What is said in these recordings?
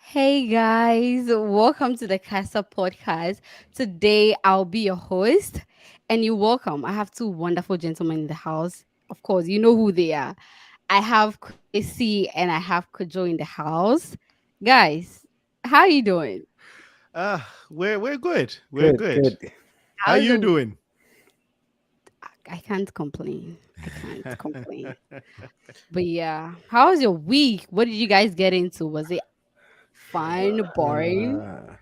Hey guys, welcome to the Casa podcast. Today I'll be your host and you're welcome. I have two wonderful gentlemen in the house. Of course, you know who they are. I have Kwesi and I have Kojo in the house. Guys, how you doing? We're good. We're Good, good. good. How How's you the doing? I can't complain. I can't complain. But yeah, how's your week? What did you guys get into? Was it fun, boring? Uh,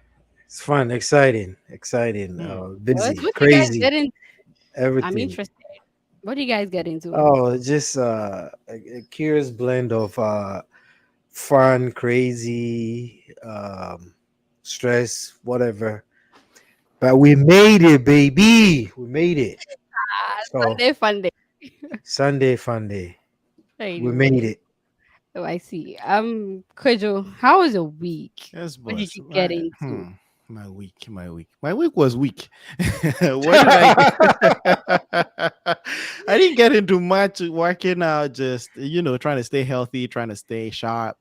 it's fun, exciting, Hmm. busy, What did you guys crazy, get into? I'm everything. interested. What do you guys get into? Oh, just a curious blend of fun, crazy, stress, whatever. But we made it, baby. We made it. So Sunday fun day. Sunday fun day. We made Anyway, it. oh, I see. Kojo, how was your week? Yes, What did boss. you get into? My week was weak. What did I get? I didn't get into much working out, just trying to stay healthy, trying to stay sharp,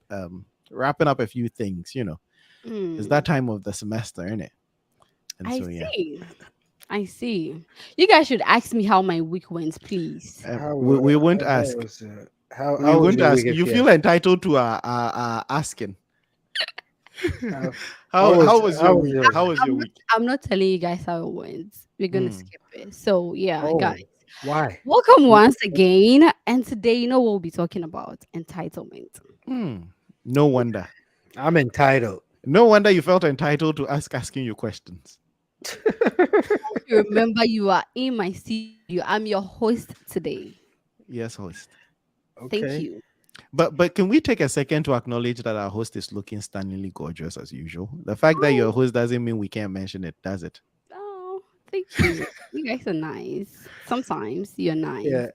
wrapping up a few things, It's that Hmm, time of the semester, isn't it? And I so yeah. see. I see. You guys should ask me how my week went, please. We won't How ask. was how We how was won't your week ask. if You you feel ask? entitled to asking. How, How was your how was week? yours? How was your I'm not. week? I'm not telling you guys how it went. We're gonna Mm, skip it. So yeah, guys, Oh, why? welcome Wh- once again. And today, you know what we'll be talking about? Entitlement. mm. No wonder. I'm entitled. No wonder you felt entitled to asking you questions. You remember you are in my studio. I'm your host today. Yes, host. Thank Okay. you. But can we take a second to acknowledge that our host is looking stunningly gorgeous as usual? The fact that you're Oh, a host doesn't mean we can't mention it, does it? oh, thank you. You guys are nice. Sometimes you're nice, Yeah.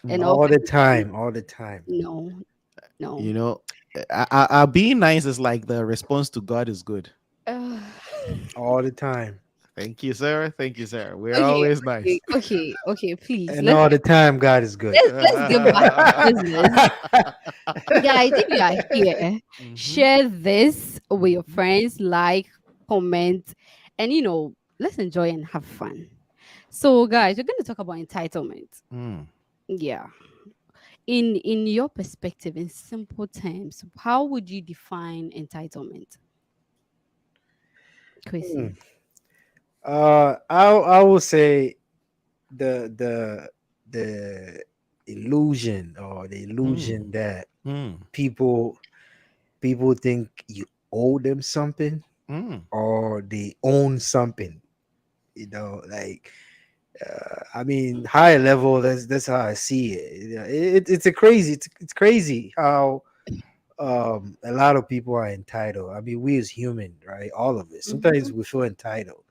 and Mm. All often the time. All the time. no, no. You know, our being nice is like the response to God is good. Uh, All the time. Thank you, sir. Thank you, sir. We're okay, always nice. okay. Please, And all the time, God is good. let's get back to business, guys. If you are here, Hmm. share this with your Hmm. friends, like, comment, and let's enjoy and have fun. So, guys, we're going to talk about entitlement. Mm. Yeah. In your perspective, in simple terms, how would you define entitlement, Hmm. Chrissy? I will say the the illusion or the Mm. illusion that Mm. people people think you owe them something Mm. or they own something. Like I mean, higher level. That's how I see it. It's a crazy. It's crazy how a lot of people are entitled. I mean, we as human, right? All of us. Mm-hmm. Sometimes we feel entitled,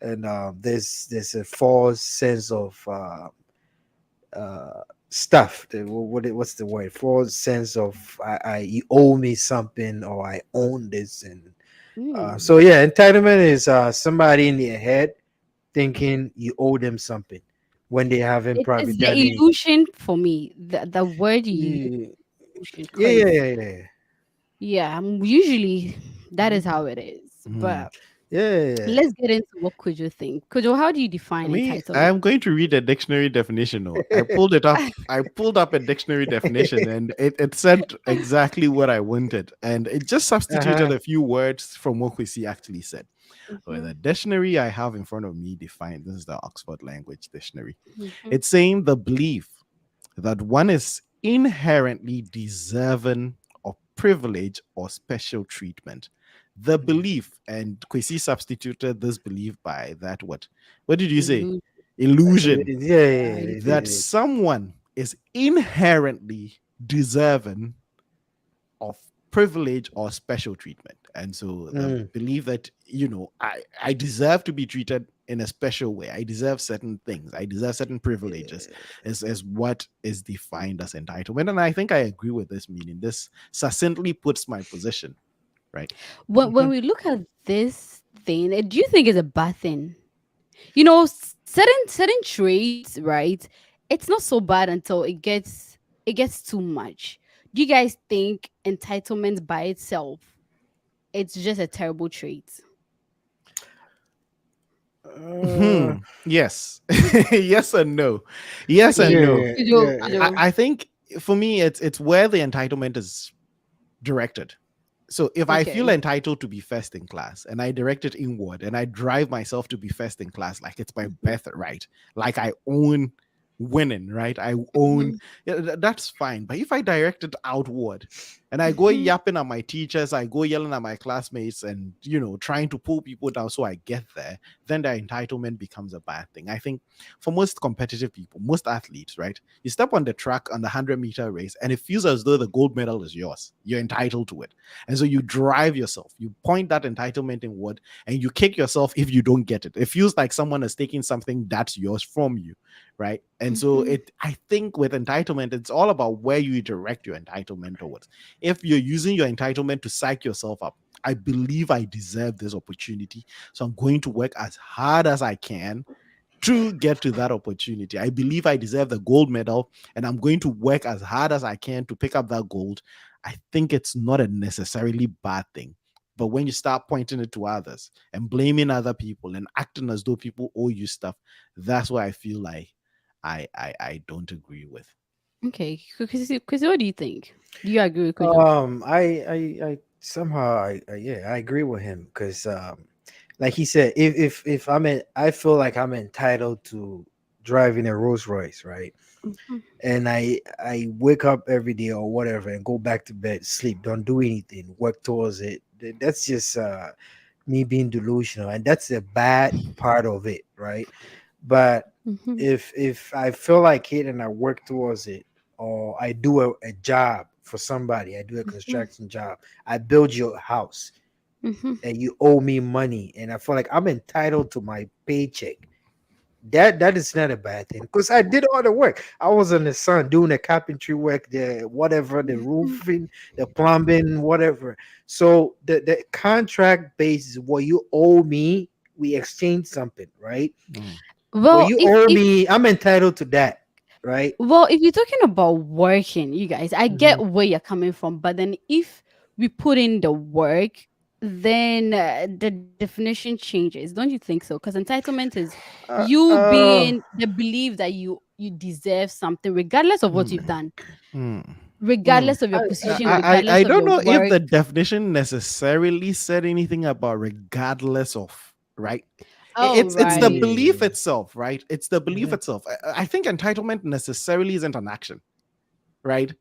and there's a false sense of uh, stuff. What's the word? False sense of I you owe me something or I own this, and Mm. so yeah, entitlement is somebody in their head thinking you owe them something when they haven't probably It's the done any. illusion for me. The word you use, Yeah, illusion, yeah, yeah, because yeah, yeah. yeah, usually that is Mhm. how it is. Mm. But Yeah, yeah, yeah. let's get into what could you think. Kojo, how do you define Me, entitlement? I'm going to read a dictionary definition. Oh, I pulled it up. I pulled up a dictionary definition and it said exactly what I wanted. And it just substituted Uh-huh. a few words from what Kwesi actually said. Well, Mm-hmm. the dictionary I have in front of me defined this is the Oxford Language Dictionary. Mm-hmm. It's saying the belief that one is inherently deserving of privilege or special treatment. The Mhm. belief, and Kwesi substituted this belief by that what? What did you say? Illusion. Illusion Yeah, yeah, Yeah, yeah, that someone is inherently deserving of privilege or special treatment. And so the Mm. belief that, I deserve to be treated in a special way. I deserve certain things. I deserve certain privileges is what is defined as entitlement. And I think I agree with this meaning. This succinctly puts my position, right? when Mhm. we look at this thing, do you think it's a bad thing? Certain traits, right? It's not so bad until it gets too much. Do you guys think entitlement by itself? it's just a terrible trait? Uh, Yes. Yes and no. Yes Okay, and yeah, no. yeah, Kojo, yeah, yeah. Kojo. I think for me it's where the entitlement is directed. So if I feel Okay. entitled to be first in class and I direct it inward and I drive myself to be first in class like it's my Mhm, birthright, like I own winning, right? I own, mhm, yeah, that's fine. But if I direct it outward and I go mhm, yapping at my teachers, I go yelling at my classmates and, trying to pull people down so I get there, then the entitlement becomes a bad thing. I think for most competitive people, most athletes, right? You step on the track on the 100-meter race and it feels as though the gold medal is yours. You're entitled to it. And so you drive yourself, you point that entitlement inward, and you kick yourself if you don't get it. It feels like someone is taking something that's yours from you, right? And so mhm, I think with entitlement, it's all about where you direct your entitlement towards. If you're using your entitlement to psych yourself up, I believe I deserve this opportunity. So I'm going to work as hard as I can to get to that opportunity. I believe I deserve the gold medal and I'm going to work as hard as I can to pick up that gold. I think it's not a necessarily bad thing. But when you start pointing it to others and blaming other people and acting as though people owe you stuff, that's why I feel like I don't agree with. okay. Because what do you think? Do you agree with Kojo? I somehow yeah, I agree with him because like he said, if I feel like I'm entitled to driving a Rolls Royce, right? Mhm, And I wake up every day or whatever and go back to bed, sleep, don't do anything, work towards it. That's just me being delusional, and that's a bad part of it, right? But mhm, if I feel like it and I work towards it, or I do a job for somebody, I do a mhm, construction job, I build your house mhm. and you owe me money, and I feel like I'm entitled to my paycheck. That is not a bad thing because I did all the work. I was in the sun doing the carpentry work, the whatever, the Mhm. roofing, the plumbing, whatever. So the contract basis what you owe me, we exchange something, right? Mm, What Well, you if owe if me, I'm entitled to that, right? well, if you're talking about working, you guys, I Mhm. get where you're coming from. But then if we put in the work, then the definition changes. Don't you think so? Because entitlement is Uh, you uh, being the belief that you deserve something, regardless of what you've mm, done, mm, mm. regardless of your I position, I regardless of don't your know if work. the definition necessarily said anything about regardless of, right? Oh, It's the right. belief yeah. itself, right? It's the belief Mhm. itself. I think entitlement necessarily isn't an action, right?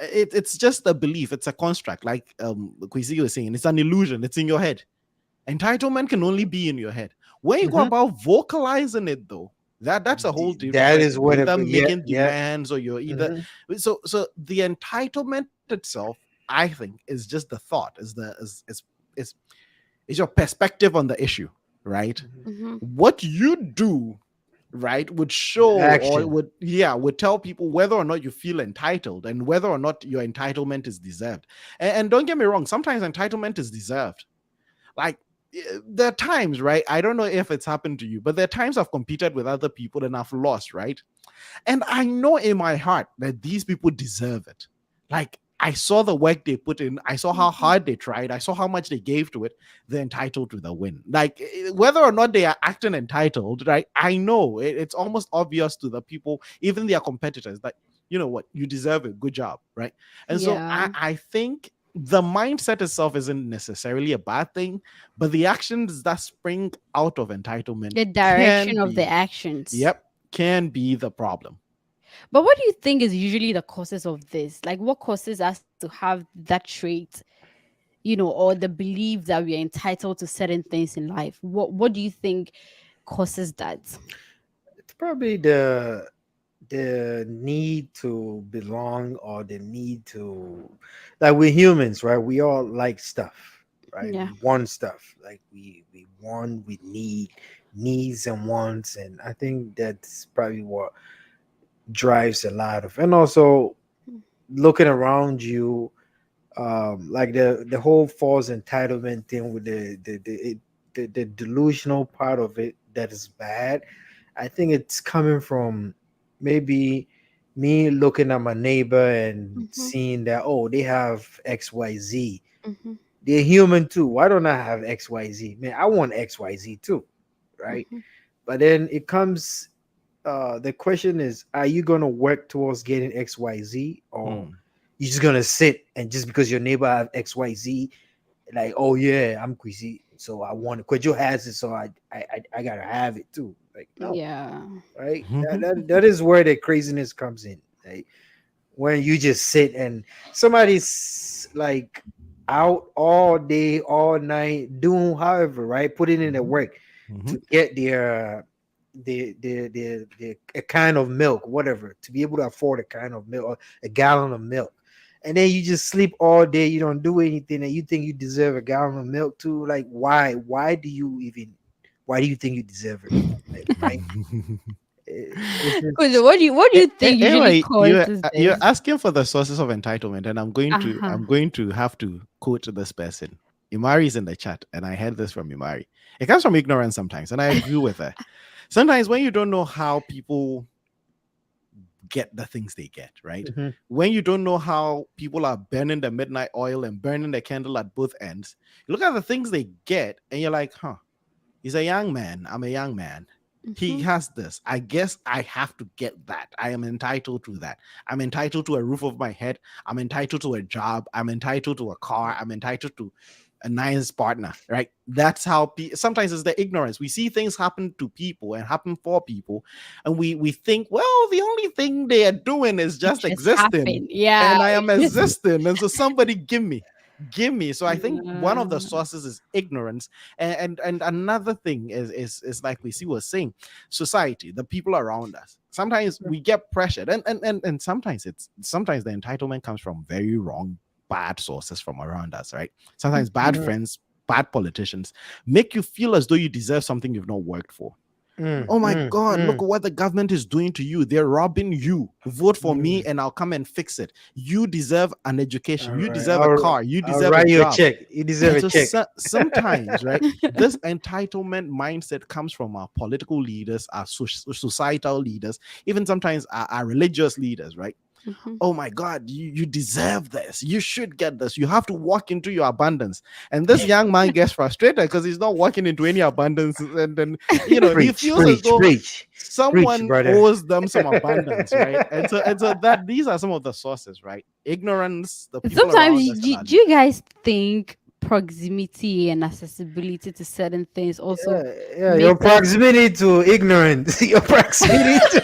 It's just a belief. It's a construct, like Kwesi was saying. It's an illusion. It's in your head. Entitlement can only be in your head. When you go Mhm. about vocalizing it, though, that's a whole That different is thing. You're what either yeah, making yeah. demands or you're either Mhm. so the entitlement itself, I think, is just the thought, is is your perspective on the issue, right? Mhm. Hmm. What you do, right, would The show or action. would tell people whether or not you feel entitled and whether or not your entitlement is deserved. And don't get me wrong, sometimes entitlement is deserved. Like, there are times, right? I don't know if it's happened to you, but there are times I've competed with other people and I've lost, right? And I know in my heart that these people deserve it. Like, I saw the work they put in, I saw how Hmm. hard they tried, I saw how much they gave to it. They're entitled to the win. Like, whether or not they are acting entitled, right? I know it's almost obvious to the people, even their competitors, that you know what, you deserve it. Good job, right? And so Yeah. I think the mindset itself isn't necessarily a bad thing, but the actions that spring out of entitlement The can direction of the be, actions. yep, can be the problem. But what do you think is usually the causes of this? Like, what causes us to have that trait, or the belief that we are entitled to certain things in life? What do you think causes that? It's probably the need to belong or the need to, like, we're humans, right? We all like stuff, right? Yeah. We want stuff, like we want, we need, needs and wants, and I think that's probably what drives a lot of, and also looking around you, like the whole false entitlement thing with the delusional part of it that is bad. I think it's coming from maybe me looking at my neighbor and Mm-hmm. seeing that, oh, they have XYZ, Mm-hmm. They're human too. Why don't I have XYZ? Man, I want XYZ too, right? Mhm. But then it comes the question is, are you gonna work towards getting XYZ, or Mm. you just gonna sit and just because your neighbor have XYZ, like, oh yeah, I'm queasy, so I want it. Kwejo has it, so I gotta have it too. Like, no, Yeah. right? That, Mhm. that is where the craziness comes in. Like when you just sit and somebody's like out all day, all night, doing however, right? Putting in the Mhm. work to Mhm. get their a kind of milk, whatever, to be able to afford a kind of milk or a gallon of milk. And then you just sleep all day, you don't do anything, and you think you deserve a gallon of milk too. Like, why? Why do you think you deserve it? Like, right? It's Kojo, just what do you think usually Anyway, causes you're this? asking for the sources of entitlement, and Uh-huh. I'm going to have to quote this person. Imari is in the chat, and I heard this from Imari. It comes from ignorance sometimes, and I agree with her. Sometimes when you don't know how people get the things they get, right? Mhm. When you don't know how people are burning the midnight oil and burning the candle at both ends, you look at the things they get, and you're like, huh, he's a young man. I'm a young man. He Mhm. has this. I guess I have to get that. I am entitled to that. I'm entitled to a roof over my head. I'm entitled to a job. I'm entitled to a car. I'm entitled to a nice partner, right? That's how sometimes it's the ignorance. We see things happen to people and happen for people, and we think, well, the only thing they are doing is It just just existing, happened. Yeah. and I am It just existing, and so somebody give me. So I think one of the uh, sources is ignorance, and another thing is like we see was saying, society, the people around us. Sometimes we get pressured, and sometimes the entitlement comes from very wrong, bad sources from around us, right? Sometimes bad mhm. Mhm. friends, bad politicians make you feel as though you deserve something you've not worked for. Mm, Oh my mm, God, look mm. at what the government is doing to you. They're robbing you. Vote for me Mm. and I'll come and fix it. You deserve an All education. You right, deserve a car. You I'll deserve a write you a job. check. You deserve And a so, check. sometimes, right, this entitlement mindset comes from our political leaders, our societal leaders, even sometimes our religious leaders, right? Mhm. Oh my God, you deserve this. You should get this. You have to walk into your abundance. And this young man gets frustrated because he's not walking into any abundance. And then, he Preach, feels as preach, though preach, preach, someone brother. owes them some abundance, right? And so that these are some of the sources, right? Ignorance, the people Sometimes around us, and our do you leaders. guys think proximity and accessibility to certain things also Yeah, yeah. Your makes us proximity to ignorance. Your proximity to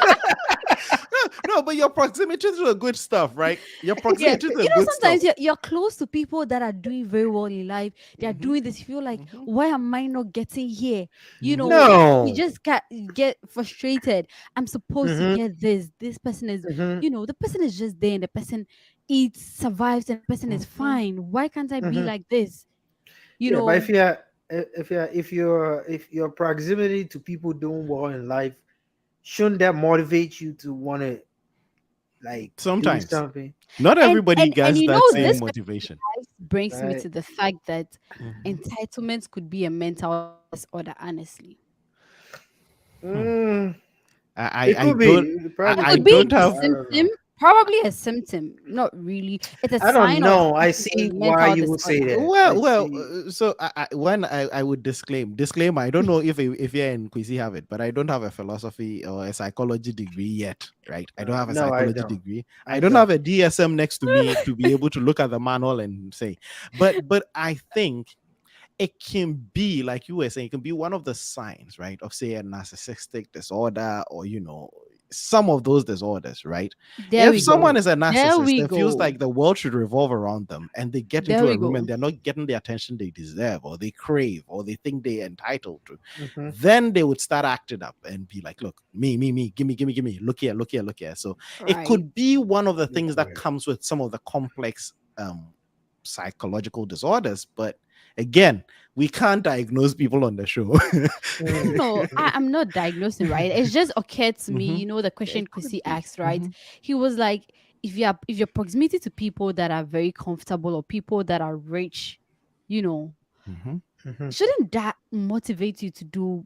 No, but your proximity to the good stuff, right? Your yeah, proximity to the good sometimes stuff. you're close to people that are doing very well in life. They are Hmm. doing this. You feel like, Hmm. why am I not getting here? Hmm. You no. just get frustrated. I'm supposed to Mm-hmm, get this. This person is, mm-hmm, the person is just there, and the person eats, survives, and the person is Hmm. fine. Why can't I be mm-hmm. like this? You Yeah, but know, if your proximity to people doing well in life, shouldn't that motivate you to want to like do Sometimes. something? Not everybody and gets that same this Right, motivation. brings me right. to the fact that Mhm. entitlement could be a mental disorder. Honestly, Hmm. Mm, I, it I I could don't be. It it probably I could could be don't be. a have I don't symptom, know. probably a symptom. Not really. It's a I don't sign of know. I a see why mental you would say disorder. that. I well see. so when I would disclaimer, I don't know if you and Quizzy have it, but I don't have a philosophy or a psychology degree yet, right? I don't have a No, I psychology don't. degree. I I don't don't. have a DSM next to me to be able to look at the manual and say, but I think it can be, like you were saying, it can be one of the signs, right, of say a narcissistic disorder, or some of those disorders, right? There If we someone go. is a There narcissist we and feels go. like the world should revolve around them, and they get There into a we room go. and they're not getting the attention they deserve, or they crave, or they think they're entitled to, Hmm. then they would start acting up and be like, look, me, give me, look here, look here, look here. So it Right. could be one of the things that Right. comes with some of the complex psychological disorders. But again, we can't diagnose people on the show. No, I'm not diagnosing, right? It's just occurred to me, Hmm. the question It Chrissy could be. asked, right? He was like, if your proximity to people that are very comfortable or people that are rich, you know, Hmm. Hmm. shouldn't that motivate you to do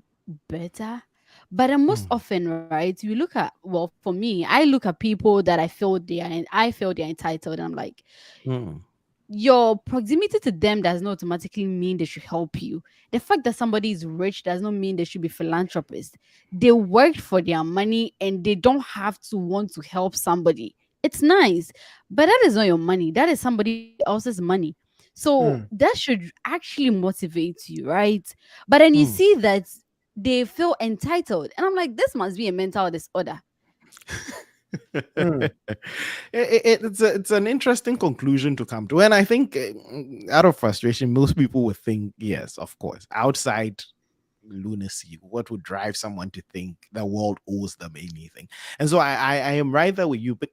better? But then most Hmm. often, right, you look at, well, for me, I look at people that I feel they are entitled, and I'm like, Hmm. your proximity to them does not automatically mean they should help you. The fact that somebody is rich does not mean they should be philanthropists. They worked for their money and they don't have to want to help somebody. It's nice, but that is not your money. That is somebody else's money. So Mm, that should actually motivate you, right? But then you Mm. see that they feel entitled. And I'm like, this must be a mental disorder. mm, It's an interesting conclusion to come to, and I think out of frustration, most people would think, yes, of course, outside lunacy, what would drive someone to think the world owes them anything? And so I am right there with you, but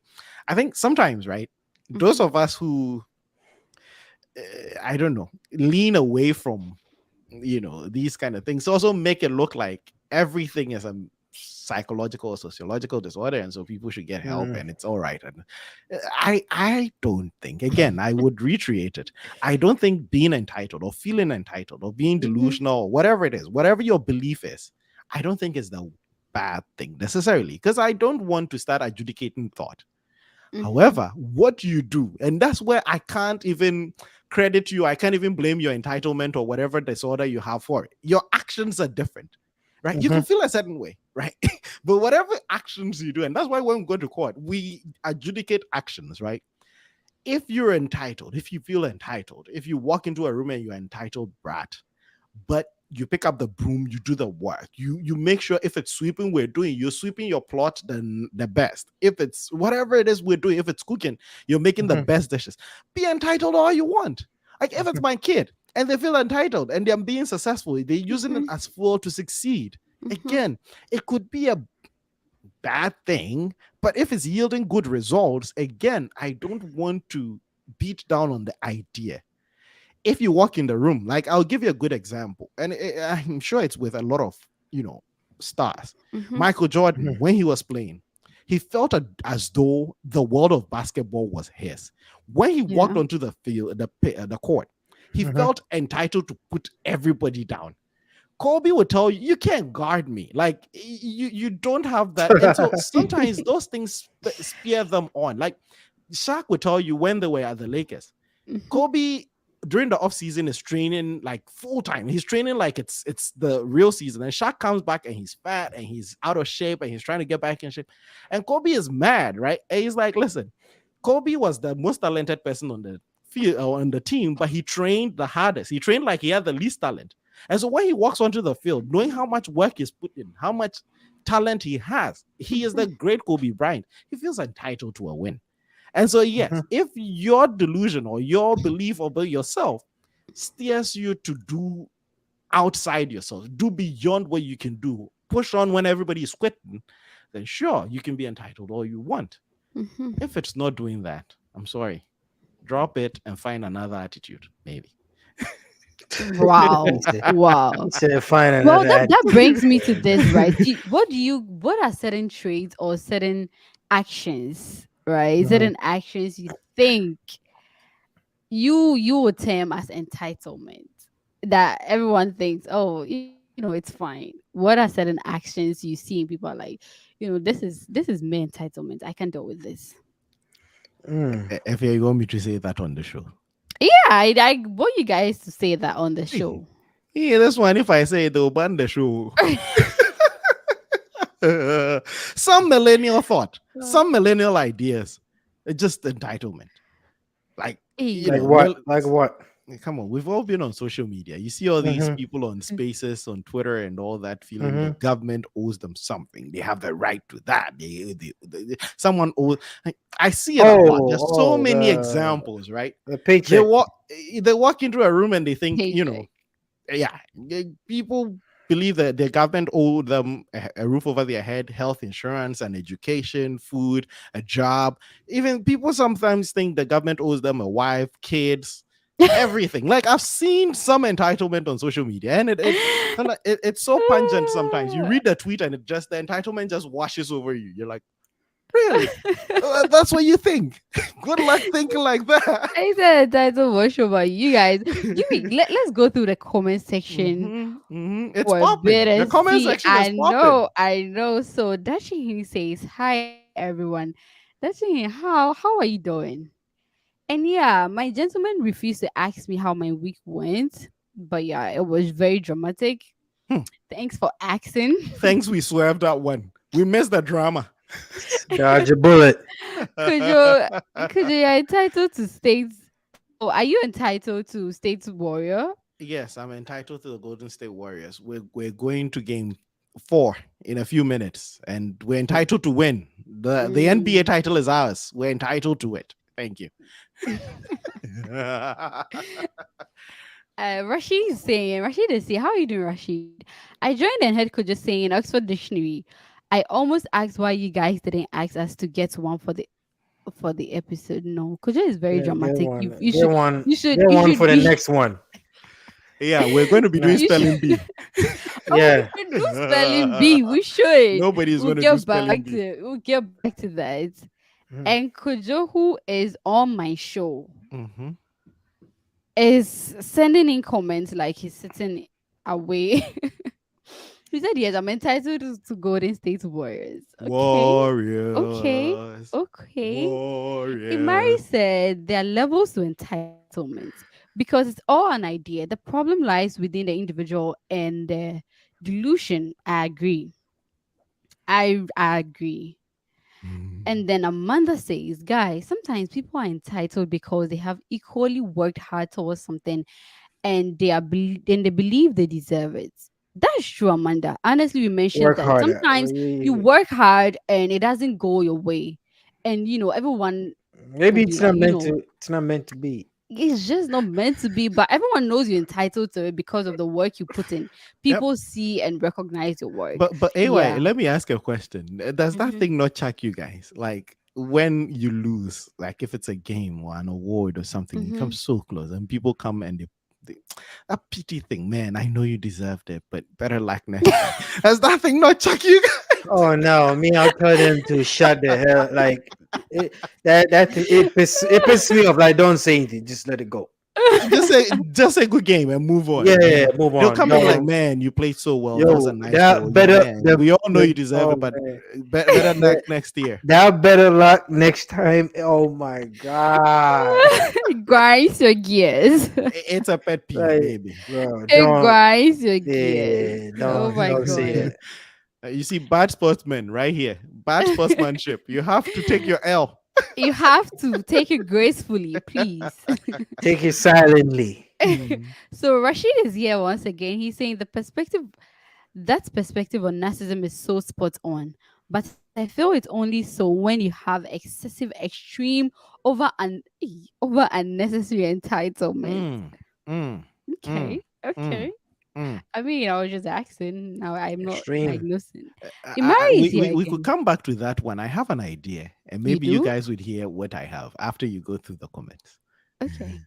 I think sometimes, right, those Mhm, of us who I don't know, lean away from these kind of things also make it look like everything is a psychological or sociological disorder, and so people should get help mm, and it's all right. And I don't think, again, I would reiterate it, I don't think being entitled or feeling entitled or being mhm, delusional or whatever it is, whatever your belief is, I don't think is the bad thing necessarily, because I don't want to start adjudicating thought. mhm, However, what you do, and that's where I can't even credit you, I can't even blame your entitlement or whatever disorder you have for it. Your actions are different, right? You can mhm, feel a certain way, right? But whatever actions you do, and that's why when we go to court, we adjudicate actions, right? If you're entitled, if you feel entitled, if you walk into a room and you're entitled brat, but you pick up the broom, you do the work, you make sure if it's sweeping we're doing, you're sweeping your plot the best. If it's whatever it is we're doing, if it's cooking, you're making the mhm, best dishes. Be entitled all you want. Like if it's my kid and they feel entitled and they're being successful, they're using it mhm, as fuel to succeed. mhm, Again, it could be a bad thing, but if it's yielding good results, again, I don't want to beat down on the idea. If you walk in the room, like I'll give you a good example, and I'm sure it's with a lot of you know stars. mhm. Michael Jordan, mhm, when he was playing, he felt as though the world of basketball was his. When he walked Yeah. onto the field, the court, he mhm. felt entitled to put everybody down. Kobe would tell you, you can't guard me. Like you don't have that. And so sometimes those things spear them on. Like Shaq would tell you when they were at the Lakers, Mhm, Kobe during the off season is training like full time. He's training like it's the real season. And Shaq comes back and he's fat and he's out of shape and he's trying to get back in shape. And Kobe is mad, right? And he's like, listen, Kobe was the most talented person on the field or on the team, but he trained the hardest. He trained like he had the least talent. And so when he walks onto the field, knowing how much work he's put in, how much talent he has, he is mhm, the great Kobe Bryant. He feels entitled to a win. And so, yes, Mhm, if your delusion or your belief about yourself steers you to do outside yourself, do beyond what you can do, push on when everybody is quitting, then sure, you can be entitled all you want. mhm. If it's not doing that, I'm sorry, drop it and find another attitude, maybe. He Wow. said, Wow. he said, find Well, another that brings me to attitude. this, right? What are certain traits or certain actions, right? Mhm. Certain actions you think you would term as entitlement that everyone thinks, oh, it's fine. What are certain actions you see and people are like, this is mere entitlement. I can deal with this. Mm. If you want me to say that on the show. Yeah, I want you guys to say that on the Hey, show. yeah, this one, if I say it, they'll ban the show. Some millennial thought, some millennial ideas, just entitlement. Like, Like Hey. what? Like what? come on, we've all been on social media. You see all these Mhm, people on spaces, on Twitter, and all that, feeling the mhm. government owes them something. They have the right to that. Someone owes. I see it a lot. There's so Oh, many examples, right? the They paycheck. walk, they walk into a room and they think, Paycheck. yeah, people believe that the government owe them a roof over their head, health insurance, and education, food, a job. Even people sometimes think the government owes them a wife, kids, everything. Like I've seen some entitlement on social media, and it's so pungent. Sometimes you read the tweet and the entitlement just washes over you. You're like, really? That's what you think? Good luck thinking like that. I said title was about you guys. Let's go through the comment section It's for a bit popping. The and comment see. section is popping. I know. So Dashing says, "Hi everyone." Dashing, how are you doing? And yeah, my gentleman refused to ask me how my week went. But yeah, it was very dramatic. Hmm. Thanks for asking. Thanks, we swerved that one. We missed the drama. Dodge a bullet. Could you are entitled to states? Oh, are you entitled to states warrior? Yes, I'm entitled to the Golden State Warriors. We're going to game 4 in a few minutes, and we're entitled to win. The NBA Mm. title is ours. We're entitled to it. Thank you. Rashid is saying, how are you doing, Rashid? I joined and heard could just saying Oxford Dictionary. I almost asked why you guys didn't ask us to get one for the episode. No, Kujo is very Get dramatic. one. Get one. Get You one should for the be next one. Yeah, we're going to be doing Nah. you spelling should bee. oh we Yeah. should do spelling bee. We should. Nobody's going to do spelling bee. We'll get back to that. Mhm. And Kujo, who is on my show, Hmm. is sending in comments like he's sitting away. He said, yes, I'm entitled to Golden State Warriors. Okay. Okay. Warriors. Okay. Imari Warriors. said there are levels to entitlement because it's all an idea. The problem lies within the individual and the delusion. I agree. I agree. Mm. And then Amanda says, guys, sometimes people are entitled because they have equally worked hard towards something and they believe they deserve it. That's true, Amanda. Honestly, we mentioned Work that harder. sometimes you work hard and it doesn't go your way, and everyone will Maybe be it's like, not meant to. It's not meant to be. it's just not meant to be. But everyone knows you're entitled to it because of the work you put in. Yep. People see and recognize your work. But anyway, Yeah. let me ask you a question. Does that Hmm. thing not chuck you guys? Like when you lose, like if it's a game or an award or something, you come Hmm. so close and people come and they that pity thing, man. I know you deserved it, but better luck next time. Does that thing not chuck you Oh no, me! I'll tell them to shut the hell. Like it, it pisses me off. Like don't say anything. Just let it go. just say good game and move on. Yeah, yeah, yeah, move They'll on. come in like, Don't. man, you played so well. That was a Yo, nice that goal. Yeah, better. man. We all know you deserve Oh it, but man, better luck that, next year. that better luck next time. Oh my god! Grinds your gears. It's a pet peeve, Like, baby. bro, It don't. grinds your gears. Yeah, Oh my don't say god. that. You see, bad sportsmen right here. Bad sportsmanship. You have to take your L. You have to take it gracefully, please. Take it silently. Mm. So Rashid is here once again. He's saying that perspective on narcissism is so spot on. But I feel it's only so when you have excessive extreme over unnecessary entitlement. Mm. Mm. Okay. Mm. Okay. Mm. Mm. I mean, I was just asking. Now I'm not Extreme. diagnosing. Imari is here We could again. come back to that one. I have an idea, and You maybe you do? guys would hear what I have after you go through the comments. Okay.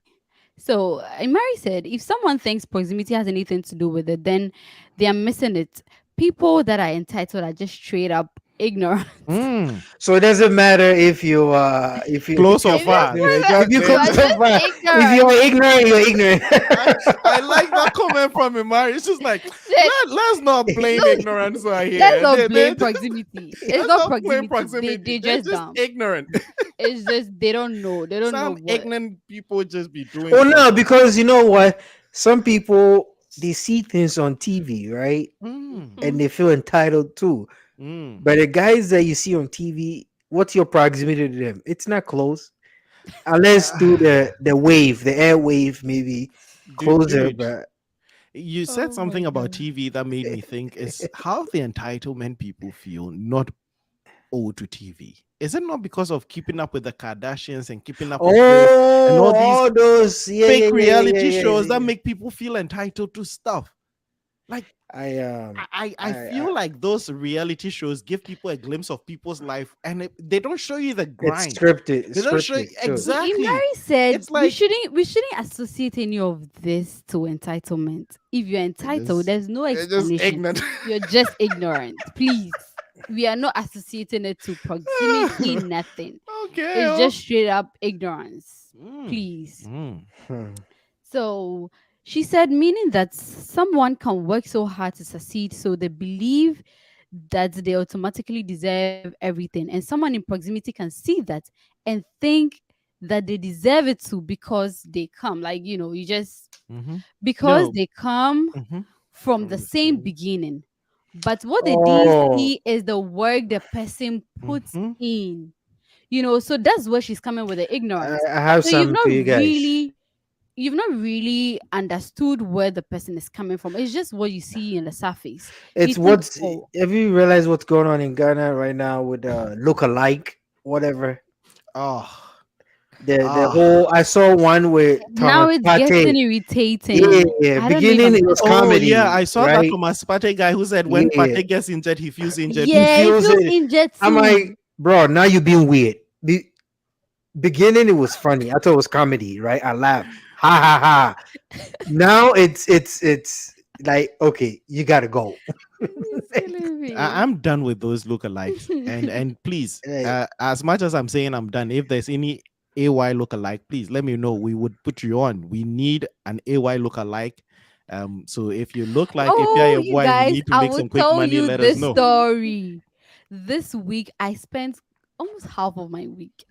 So Imari said, if someone thinks proximity has anything to do with it, then they are missing it. People that are entitled are just straight up ignorant. Mm. So it doesn't matter if you Close or If far? you're if you you come are so just far, if ignorant. you're ignorant, you're ignorant. I like that comment from Imari. It's just like, Shit. let's not blame No, ignorance right let's here. not blame proximity. It's Let's not not blame proximity. proximity. They They're just just dumb. ignorant. It's just they don't know. They don't know Some what. ignorant people just be doing Oh stuff. no, because you know what? Some people they see things on TV, right? Mm. And they feel entitled too. Mm. But the guys that you see on TV, what's your proximity to them? It's not close. Unless through the wave, the air wave, maybe closer. Dude, But you said Oh my something about god. TV that made me think is how the entitlement people feel not owed to TV. Is it not because of keeping up with the Kardashians and keeping up with this and oh, all these all those, yeah, yeah, fake yeah, yeah, yeah, reality yeah, shows yeah, that yeah. make people feel entitled to stuff? Like I I feel like those reality shows give people a glimpse of people's life and they don't show you the it's grind. scripted, They don't show you too. exactly. Imari said It's like we shouldn't associate any of this to entitlement. If you're it entitled, just there's no it's just explanation. ignorant. You're just ignorant. Please. We are not associating it to proximity, nothing. Okay. It's Oh. just straight up ignorance. Mm, Please. mm, Hmm. So she said, meaning that someone can work so hard to succeed, so they believe that they automatically deserve everything. And someone in proximity can see that and think that they deserve it to because they come. Like, you just Mm-hmm. because No. they come Mm-hmm. from the From the same same. beginning. But what they didn't Oh, see is the work the person puts Mm-hmm. in. So that's where she's coming with the ignorance. I have So you've something for not you guys. really you've not really understood where the person is coming from. It's just what you see in the surface. You It's think, what's. oh, Have you realized what's going on in Ghana right now with look alike, whatever? Oh. The Ah. whole. I saw one with now Thomas it's Partey. getting Yeah, irritating. yeah. I don't know if Beginning I'm it was Oh yeah, comedy, I saw that right? Thomas Partey guy who said when Yeah, Partey gets injured, he feels injured. he yeah, it feels feels it. injured I'm like, too. bro, now you being weird. Beginning it was funny. I thought it was comedy, right? I laughed. Ha ha ha. Now it's like, okay, you gotta go. It's killing me. I'm done with those lookalikes. And please, Like, as much as I'm saying I'm done, if there's any AY lookalike, please let me know. We would put you on. We need an AY lookalike. So if you look like if you're Oh, a you boy and you guys, need to I make will some quick tell money, you let us this know. story. This week, I spent almost half of my week,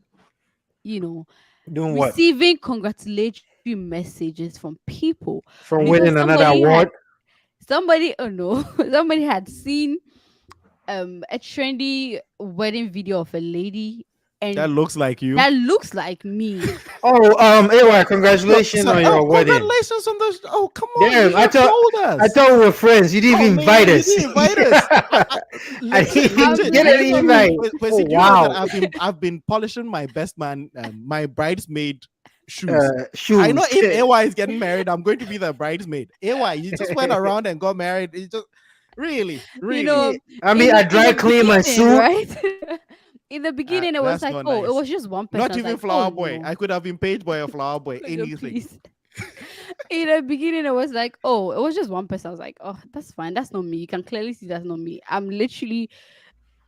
you know, doing what? receiving congratulatory messages from people From because winning another award? oh no, somebody had seen a trendy wedding video of a lady, That and looks like you. that looks like me. Oh, AY, So, congratulations so on oh, your wedding. congratulations on those. Oh, come on, you Damn, should have told I us. thought we were friends. You didn't Oh even invite man, you us. didn't invite us. I Legit, didn't I'm legit. get Do an you know? invite. literally Oh Quincy, do you know that wow. I've been polishing my best man, my bridesmaid shoes. I know Shoes. if AY is getting married, I'm going to be the bridesmaid. AY, you just went around and got married. You just really, you really. know I in mean, the I in dry the clean my beginning, suit. right? In the beginning it was That's like, not oh, it nice. was just one person. I Not was even like, oh flower boy. no. I could have been page boy or flower boy. Could you Anything. please? In the beginning it was like, oh, it was just one person. I was like, oh, that's fine, that's not me. You can clearly see that's not me. I'm literally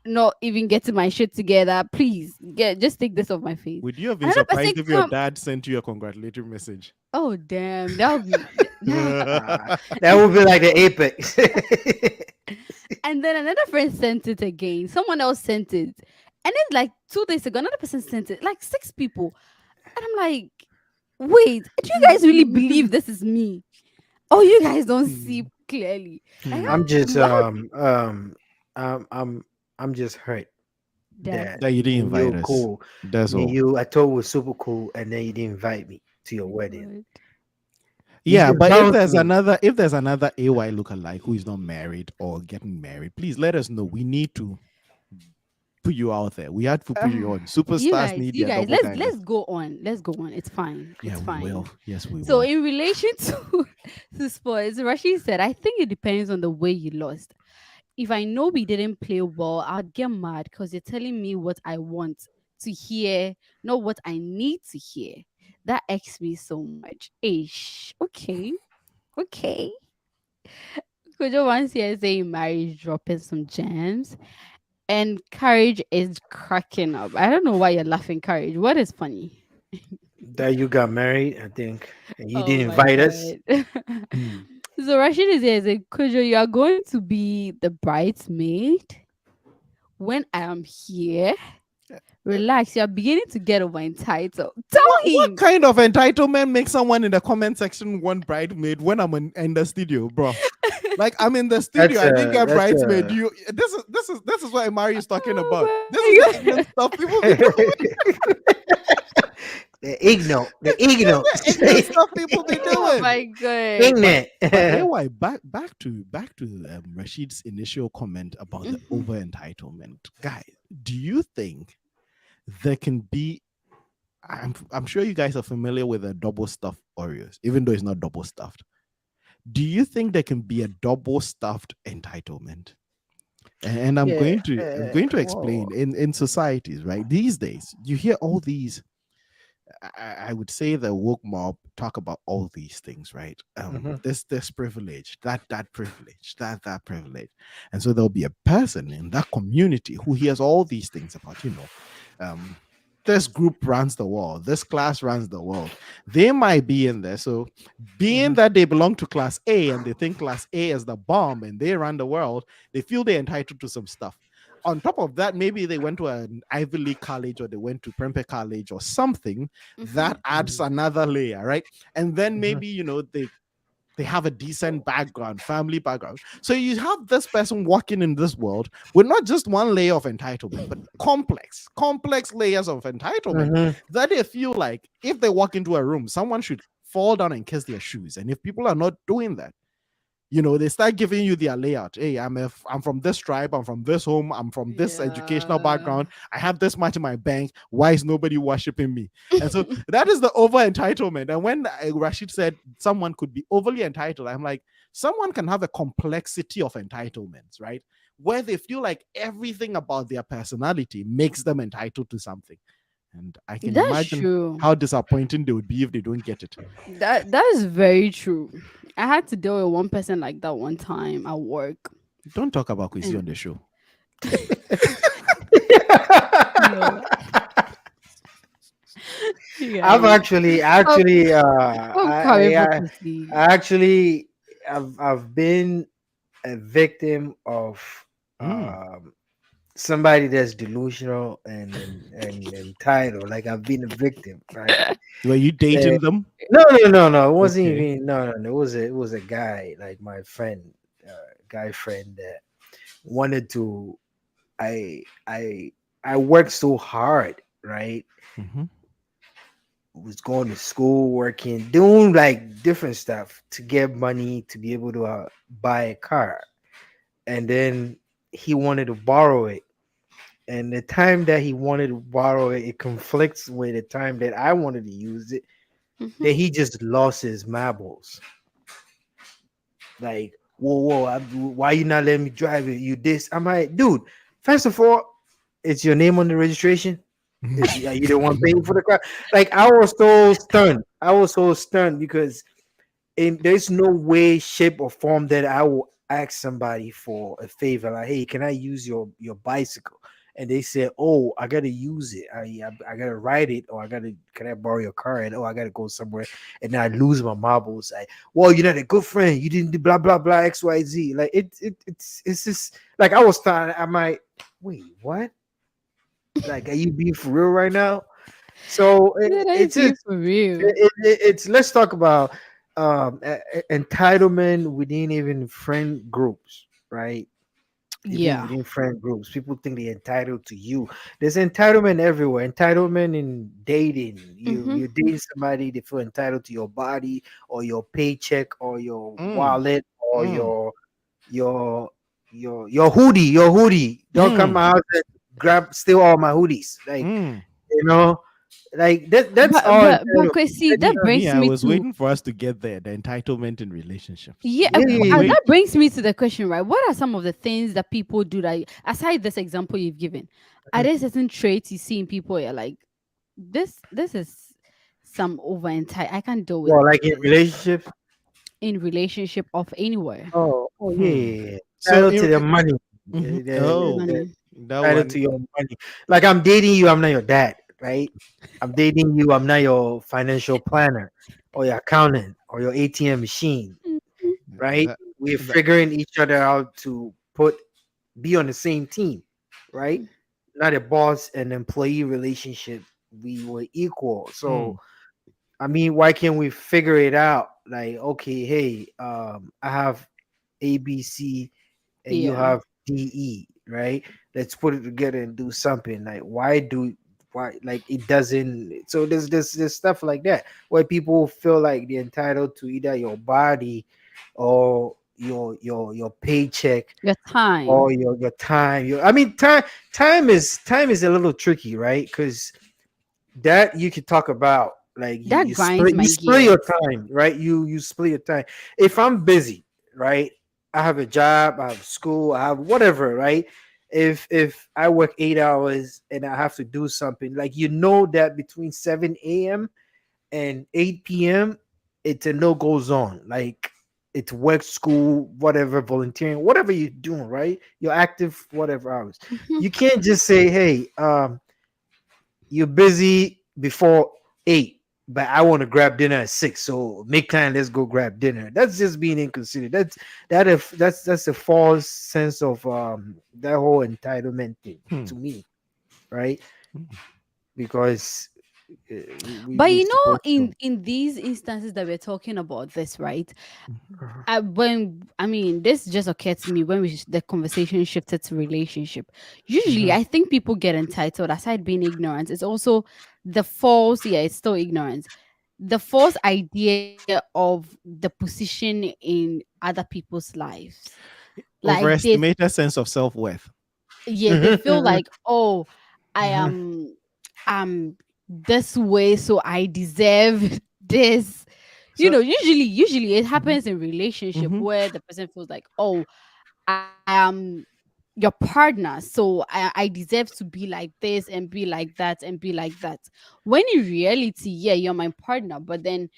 not even getting my shit together. Please get just take this off my face. Would you have been Another person surprised if your come. dad sent you a congratulatory message? Oh damn, that would be that. That would be like the apex. And then another friend sent it again. Someone else sent it. And then like 2 days ago, another person sent it. Like six people. And I'm like, wait, do you guys really believe this is me? Oh, you guys don't see Hmm. clearly. Like Hmm. I'm just how um I'm I'm just hurt that that That you didn't me and you invite were us. cool. That's Me and all. you, I thought was super cool, and then you didn't invite me to your my wedding. God. You Yeah, just but bounced me. if there's another AY lookalike who is not married or getting married, please let us know. We need to put you out there. We had to put you on. You Superstars guys, need you their guys, double let's diamonds. go on. Let's go on. It's fine. Yeah, It's we fine. will. Yes, we So will. in relation to sports, Rashid said, I think it depends on the way you lost. If I know we didn't play well, I'd get mad because you're telling me what I want to hear, not what I need to hear. That irks me so much. Ish. Okay. Okay. Kojo once here saying marriage dropping some gems. And Courage is cracking up. I don't know why you're laughing, Courage. What is funny? That you got married, I think, and you Oh didn't my invite us. god. Hmm. So Rashid is here saying, Kojo, you are going to be the bridesmaid when I am here. Relax, you are beginning to get over entitled. Tell What him. kind of entitlement makes someone in the comment section want bridesmaid when I'm in the studio, bro? Like I'm in the studio, I didn't get That's bridesmaid. You this is what Mari is talking about. Oh This is the my ignorant stuff people be doing. the This is the ignorant ignorant, stuff people be oh doing. my god. But ignorant. AY, back to Rashid's initial comment about the Mhm. over entitlement. Guy, do you think there can be I'm sure you guys are familiar with the double stuffed Oreos, even though it's not double stuffed. Do you think there can be a double stuffed entitlement? And Yeah. I'm going to Whoa. explain in societies, right? These days, you hear all these. I would say the woke mob talk about all these things, right? Mhm. This privilege, that privilege, that privilege, and so there'll be a person in that community who hears all these things about, um, this group runs the world, this class runs the world. They might be in there, so being Mhm. that they belong to class A and they think class A is the bomb and they run the world, they feel they're entitled to some stuff. on top of that, maybe they went to an Ivy League college or they went to Prempeh College or something. Mhm. That adds another layer, right? And then Mhm. maybe, they have a decent background, family background. So you have this person walking in this world with not just one layer of entitlement, but complex layers of entitlement Mhm. that they feel like if they walk into a room, someone should fall down and kiss their shoes. And if people are not doing that, they start giving you their layout. Hey, I'm from this tribe, I'm from this home, I'm from this educational Yeah. background, I have this much in my bank. Why is nobody worshiping me? And so that is the over entitlement. And when Rashid said someone could be overly entitled, I'm like, someone can have a complexity of entitlements, right? Where they feel like everything about their personality makes them entitled to something. And I can That's imagine true. how disappointing they would be if they don't get it. That is very true. I had to deal with one person like that one time at work. Don't talk about Kwesi And on the show. no, I've guys. actually, Stop, actually, stop coming for pussy. I actually, I've been a victim of Mm. um, somebody that's delusional and entitled. Like I've been a victim, right? Were you Eh, dating them? no, no, no, no. It wasn't Okay. even. No, no, no. It was a guy, like my friend, guy friend that wanted to. I, I, I worked so hard, right? Mm-hmm. Was going to school, working, doing like different stuff to get money to be able to buy a car. And then he wanted to borrow it. And the time that he wanted to borrow it, it conflicts with the time that I wanted to use it. Mhm. Then he just lost his marbles. Like, whoa, whoa, why you not letting me drive it? You this? I'm like, dude, first of all, it's your name on the registration. Is are you the one paying for the car? Like, I was so stunned. I was so stunned because there's no way, shape, or form that I will ask somebody for a favor. Like, hey, can I use your bicycle? And they said, oh, I gotta use it. I gotta ride it, or can I borrow your car? And oh, I gotta go somewhere, and then I lose my marbles. Like, well, you're not a good friend. You didn't do blah blah blah X Y Z. Like it's just like I was starting. I might wait. What? Like, are you being for real right now? So Did I it's be just for real? it's let's talk about entitlement within even friend groups, right? Even Yeah. within friend groups, people think they're entitled to you. There's entitlement everywhere. Entitlement in dating. Mhm. You're dating somebody, they feel entitled to your body or your paycheck or your Mm. wallet or Mm. your your hoodie. Your hoodie. Don't come to Mm. my house and steal all my hoodies. Like, Mm. you know, like that's But all but but entitled. Chrissy, That's that Me, not, me, brings I me was to waiting for us to get there. The entitlement in relationships. yeah, yeah, I'm yeah, yeah. that waiting. brings me to the question, right? What are some of the things that people do that, aside this example you've given, are there certain traits you see in people? You're like, this is some over entitled. I can't deal with Well, like in this relationships. in relationship of anywhere. Oh yeah, Hmm. yeah, yeah. So, Entitled to their money. mhm. The Oh, Money. that entitled one. to your money. Like I'm dating you, I'm not your dad, right? I'm dating you, I'm not your financial planner or your accountant or your ATM machine, Mhm. right? That, We're that. figuring each other out to be on the same team, right? Not a boss and employee relationship. We were equal. So Mm. I mean, why can't we figure it out? Like, okay, hey, I have ABC and you Yeah. have DE, right? Let's put it together and do something. Like, why like it doesn't? So there's stuff like that where people feel like they're entitled to either your body or your paycheck Your or time. your time. I mean, time is a little tricky, right? Because that you could talk about, like That you grinds split my your gears. time, right? You split your time. If I'm busy, right, I have a job, I have school, I have whatever, right? If I work 8 hours and I have to do something, like, that between 7 a.m. and 8 p.m. it's a no-go zone. Like, it's work, school, whatever, volunteering, whatever you're doing, right? You're active, whatever hours. Mhm. You can't just say, hey, you're busy before 8. but I want to grab dinner at 6. So make time. Let's go grab dinner. That's just being inconsiderate. That's a false sense of that whole entitlement thing Hmm. to me, right? Hmm. Because But we're you know, supposed to. in these instances that we're talking about this, right? Mhm. When I mean, this just occurred to me when the conversation shifted to relationship. Usually, Mhm, I think people get entitled. Aside being ignorant, it's also the false. Yeah, it's still ignorance. The false idea of the position in other people's lives. Like they, Overestimated sense of self-worth. yeah, they mhm, feel mhm, like, oh, I mhm, am this way, so I deserve this. You So, know, usually it mhm, happens in relationship mhm, where the person feels like, oh, I am your partner, so I deserve to be like this and be like that and be like that. When in reality, yeah, you're my partner, but then,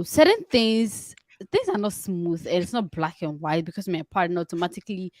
certain things are not smooth and it's not black and white because my partner automatically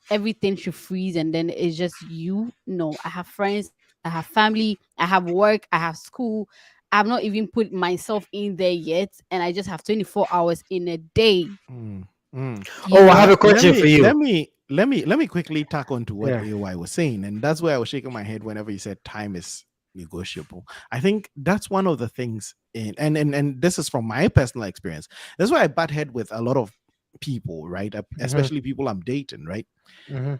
everything should freeze and then it's just you. No, I have friends, I have family, I have work, I have school. I've not even put myself in there yet, and I just have 24 hours in a day, mm, mm. you Oh, I have know? a Let question for me you. let me let me let me quickly tack on to what Yeah. AOI was saying, and that's why I was shaking my head whenever you said time is negotiable. I think that's one of the things in and this is from my personal experience. That's why I butt head with a lot of people, right? Mhm, Especially people I'm dating, right? mhm,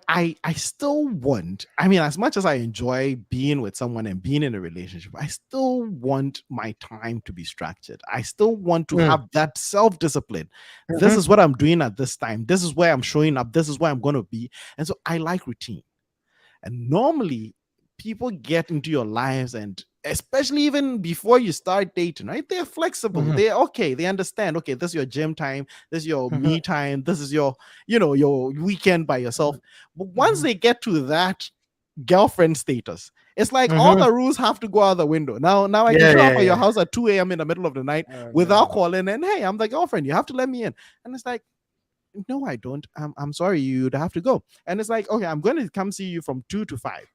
I still want, I mean, as much as I enjoy being with someone and being in a relationship, I still want my time to be structured. I still want to mm, have that self-discipline. This mhm, is what I'm doing at this time. This is where I'm showing up. This is where I'm going to be. And so I like routine. And normally people get into your lives, and especially even before you start dating, right? They're flexible. mhm, They're okay. They understand, okay, this is your gym time, this is your mhm, me time, this is your, your weekend by yourself. But once mhm, they get to that girlfriend status, it's like all mhm. the rules have to go out the window. Now I can Yeah, show up yeah, at your yeah. house at 2 a.m. in the middle of the night Oh without God. calling, and hey, I'm the girlfriend. You have to let me in. And it's like, no, I don't. I'm sorry, you'd have to go. And it's like, okay, I'm going to come see you from 2 to 5.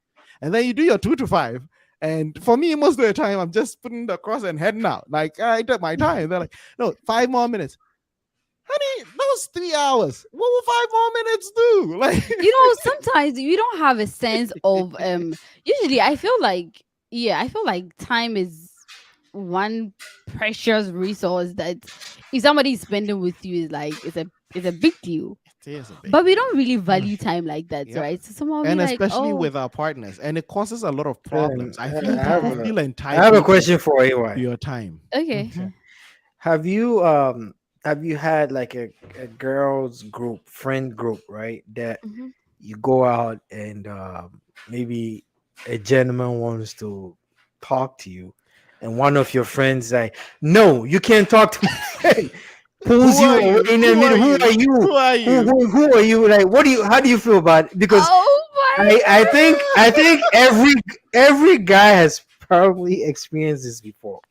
And then you do your 2 to 5. And for me, most of the time, I'm just putting the cross and heading out. Like, I did my time. They're like, no, 5 more minutes. Honey, that was 3 hours. What will 5 more minutes do? Sometimes you don't have a sense of usually I feel like, yeah, I feel like time is one precious resource that if somebody is spending with you is like it's a big deal. It is a big But we deal. don't really Mm. value time like that, Yep. right? So someone will be And like, especially oh, with our partners. And it causes a lot of Um, problems. I feel people mhm, feel I have a entitled to question for AY. your time. okay. Mhm. Have you had like a girls group, friend group, right? That Mhm. you go out and maybe a gentleman wants to talk to you, and one of your friends like, no, you can't talk to my friend. Pulls Who you are away, you? and then Who are who are you? you? Who are you? Who are you? Like, what do you? How do you feel about it? Because Oh my I think every guy has probably experienced this before.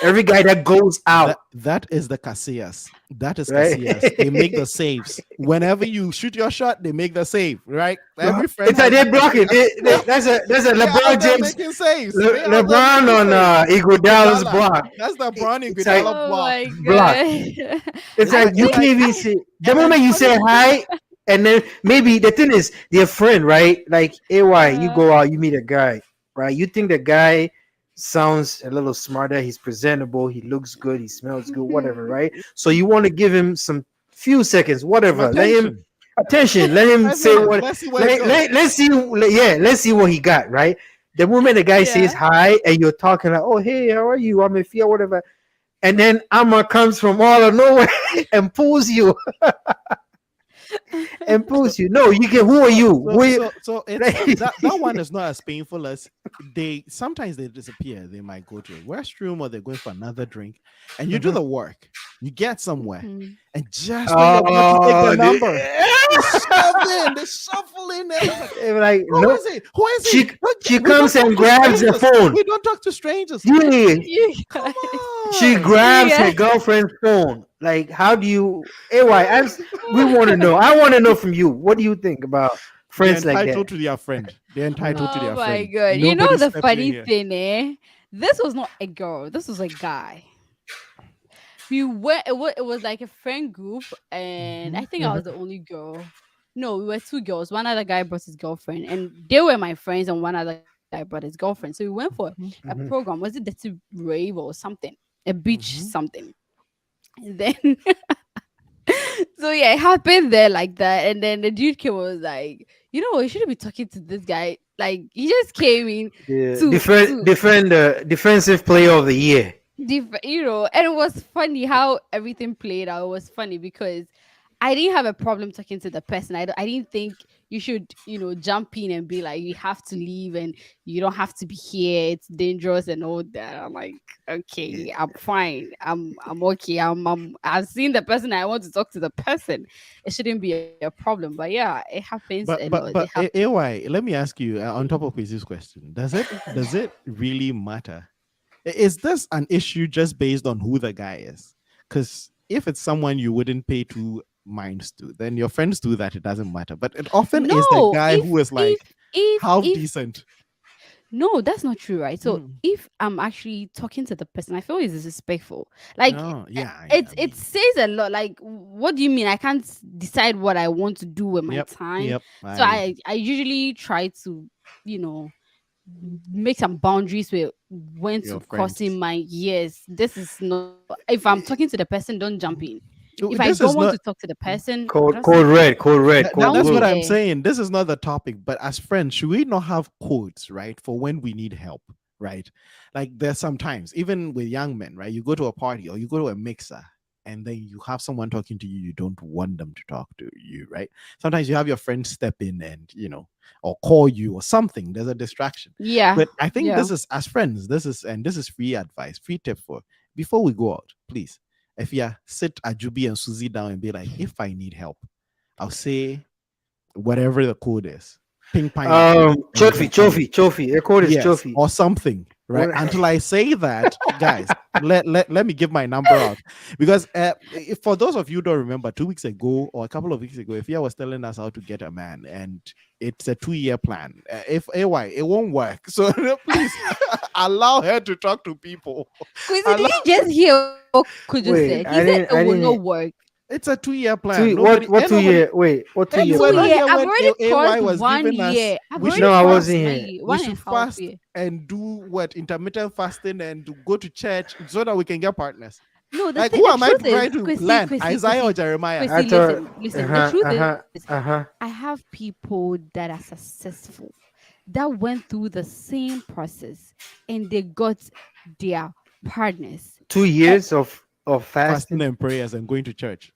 Every guy that goes That out, that is the Casillas. That is right? Casillas. They make the saves. Whenever you shoot your shot, they make the save, right? Every friend It's like has they're that blocking. Casillas. Yeah, That's a they're out LeBron there James, making saves. They're out there LeBron making on saves. Iguodala's Iguodala. block. That's the Bron It's like Iguodala oh block. my block. god. It's I like you And think can't like, even see the and then moment you funny. say hi, and then maybe the thing is their friend, right? Like AY, you uh, go out, you meet a guy, right? You think the guy sounds a little smarter, he's presentable, he looks good, he smells good, whatever, right? So you want to give him some few seconds, Some whatever. Let him attention. attention. Let him say what. Let's see where it goes. Let's see. Yeah, let's see what he got. Right. The moment the guy says yeah. hi and you're talking like, "Oh, hey, how are you? I'm Afia, whatever," and then Amma comes from all of nowhere and pulls you and So pulls you. No, you can. Who are so you? so Who are you? so so it's that one is not as painful as they sometimes they disappear. They might go to a restroom or they're going for another drink, and you do Mhm. the work. You get somewhere, Mhm. and just when you're about to take the Oh, number, they shove in, they shuffle in there. It's like, they're like who no. is it? Who is he? She We don't comes talk and to grabs the strangers. phone. We don't talk to strangers. Like, Yeah, You come guys. she on. You grabs her guys. girlfriend's phone. Like, how do you? We want to know. I want to know from you. What do you think about They're friends like that? entitled to their friend. They're entitled to Oh their my friend. god. You know Nobody the steps in funny here. thing, eh? This was not a girl. This was a guy. We went. It was like a friend group, and Mm-hmm. I think I was the Mhm. only girl. No, we were two girls. One other guy brought his girlfriend, and they were my friends, and one other guy brought his girlfriend. So we went for a Mhm. program. Was it the rave or something? A beach Mm-hmm. something. And then so yeah, it happened there like that. And then the dude came and was like, you know, you shouldn't be talking to this guy. Like he just came in The to defensive player of the year. and it was funny how everything played out. It was funny because I didn't have a problem talking to the person. I didn't think you should, jump in and be like, you have to leave and you don't have to be here. It's dangerous and all that. I'm like, Yeah. okay, I'm fine. I'm okay. I've seen the person. I want to talk to the person. It shouldn't be a problem. But yeah, it happens a lot. It happens. AY, let me ask you on top of Chrissy's question, does it really matter? Is this an issue just based on who the guy is? Because if it's someone you wouldn't pay two minds to, then your friends do that, it doesn't matter. But it often is the No, guy who is like half if decent. No, that's not true, right? So Mm. if I'm actually talking to the person, I feel it's disrespectful. Like Oh, yeah. it I it mean, says a lot. Like, what do you mean? I can't decide what I want to do with my yep, time. yep. So I usually try to, you know, make some boundaries with when to Your cross in friends. my years. This is not if I'm talking to the person, don't jump in. If I This don't is want to not. talk to the person, Code just code red, code red, I code won't That's be what blue. I'm there. saying. This is not the topic, but as friends, should we not have codes, right, for when we need help, right? Like there's sometimes, even with young men, right? You go to a party or you go to a mixer, and then you have someone talking to you, you don't want them to talk to you, right? Sometimes you have your friends step in and or call you or something. There's a distraction. Yeah, But I think yeah. this is as friends. This is free advice, free tip for before we go out, please. If you sit Ajubi and Susie down and be like, if I need help, I'll say whatever the code is, pink pineapple, and you can come in. Trophy. The code is Yes, trophy. or something, right? What? Until I say that, guys, let me give my number out. Because for those of you who don't remember, 2 weeks ago or a couple of weeks ago, if was telling us how to get a man, and it's a 2-year plan. If AY, it won't work. So please allow her to talk to people. Quincy, did Allow, you just hear what Kojo said? He said Wait, it will not I work. didn't. it's a 2-year plan. Two Nobody what and two nobody. year? Wait, what two And you year were not plan? here I've when already AY crossed was one giving us year. I've we already No, should I crossed fast, wasn't one here. year, we one and should a half fast year. and do what intermittent fasting and to go to church so that we can get partners. No, Like who the am I truth is, trying to Quincy, land? Quincy, Isaiah or Quincy, Jeremiah? I Quincy, thought. listen. The truth is, Uh huh. I have people that are successful that went through the same process and they got their partners. Two Eh, years of Fasting fasting. and prayers and going to church.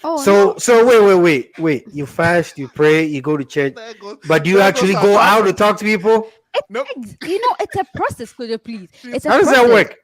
oh So no, wait. You fast, you pray, you go to church, There goes but do you there goes actually our go out to topic. talk to people? Nope. it's a process, Kojo, please. She's It's a How does that process. work?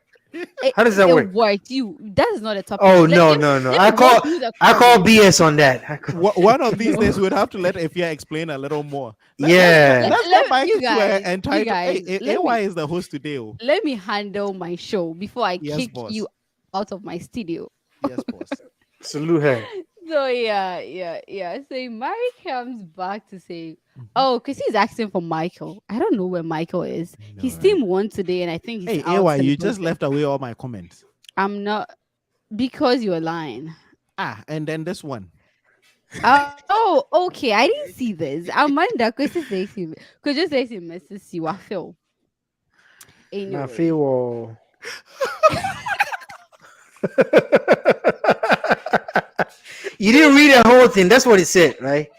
How does that It work? works. That is not a topic. Oh Let, no let, me- no no! let me walk through the I call process. BS on that. One of these No. days we would have to let Ifya explain a little more. Yeah. Let's get back You to her guys, entitled. Hey, let AY me is the host today. Oh. let me handle my show before I Yes, kick you boss. out of my studio. Yes, boss. Salute her. So yeah. So Mary comes back to say, Mhm. "Oh, because he's asking for Michael. I don't know where Michael is. I know, He's right? team one today, and I think he's Hey, out AY, you just celebrating. left away all my comments. I'm not because you're lying. And then this one. Oh, okay. I didn't see this. Amanda, could just say Mrs. You are Phil. My Anyway, feel. You didn't read the whole thing. That's what it said, right?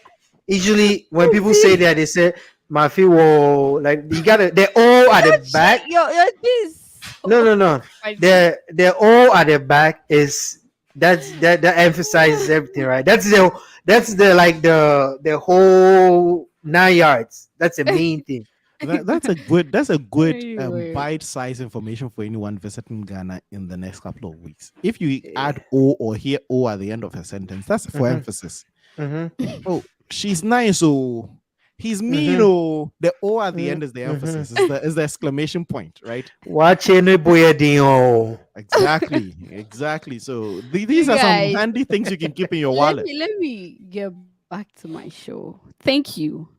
Usually, when you people say see, that, they say my feel. Like you gotta. They're all at the back. you're this No, so no, no. funny. They're all at the back. Is that emphasizes everything, right? That's the like the whole 9 yards. That's the main thing. That's a good Anyway, bite-sized information for anyone visiting Ghana in the next couple of weeks. If you Yeah. add O or hear O at the end of a sentence, that's for Mm-hmm. emphasis. Mm-hmm. Oh, she's nice. Oh, he's mean. Mm-hmm. Oh, the O at the end is the Mm-hmm. emphasis. Is the exclamation point, right? Watching the boy Dio. Exactly, exactly. So these you are some guys, handy things you can keep in your let wallet. me let me get back to my show. Thank you.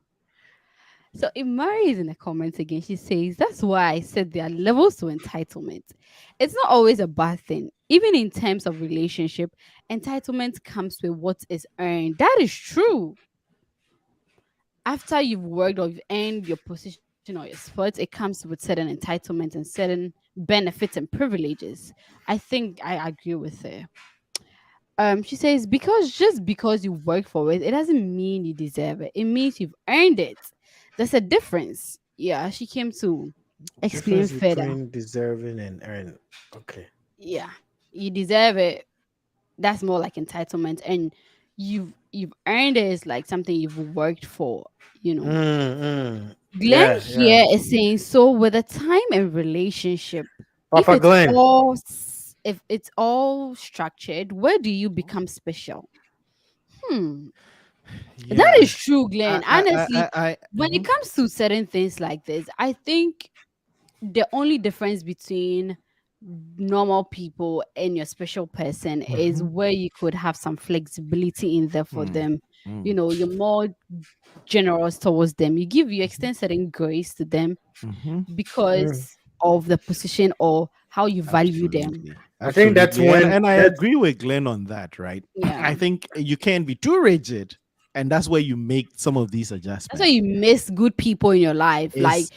So Imari is in the comments again. She says, that's why I said there are levels to entitlement. It's not always a bad thing. Even in terms of relationship, entitlement comes with what is earned. That is true. After you've worked or you've earned your position or your spot, it comes with certain entitlements and certain benefits and privileges. I think I agree with her. She says because just because you work for it, it doesn't mean you deserve it. It means you've earned it. There's a difference. Yeah, she came to explain Difference further. between deserving and earning. Okay. Yeah, you deserve it. That's more like entitlement, and you've earned it is like something you've worked for. You know, Glenn Yeah, yeah. here is saying so with a time and relationship. If Papa Glenn. if it's all structured, where do you become special? Hmm. That Yeah. is true, Glenn. Honestly, when it Mhm, comes to certain things like this, I think the only difference between normal people and your special person is mhm, where you could have some flexibility in there for mm, them. You mm, know, you're more generous towards them. You mhm, extend certain grace to them mhm. Mm. because of the position or how you value them. Absolutely, I think that's absolutely, when and I that's agree with Glenn on that. Right, Yeah. I think you can't be too rigid, and that's where you make some of these That's why adjustments. you miss good people in your life. Like Is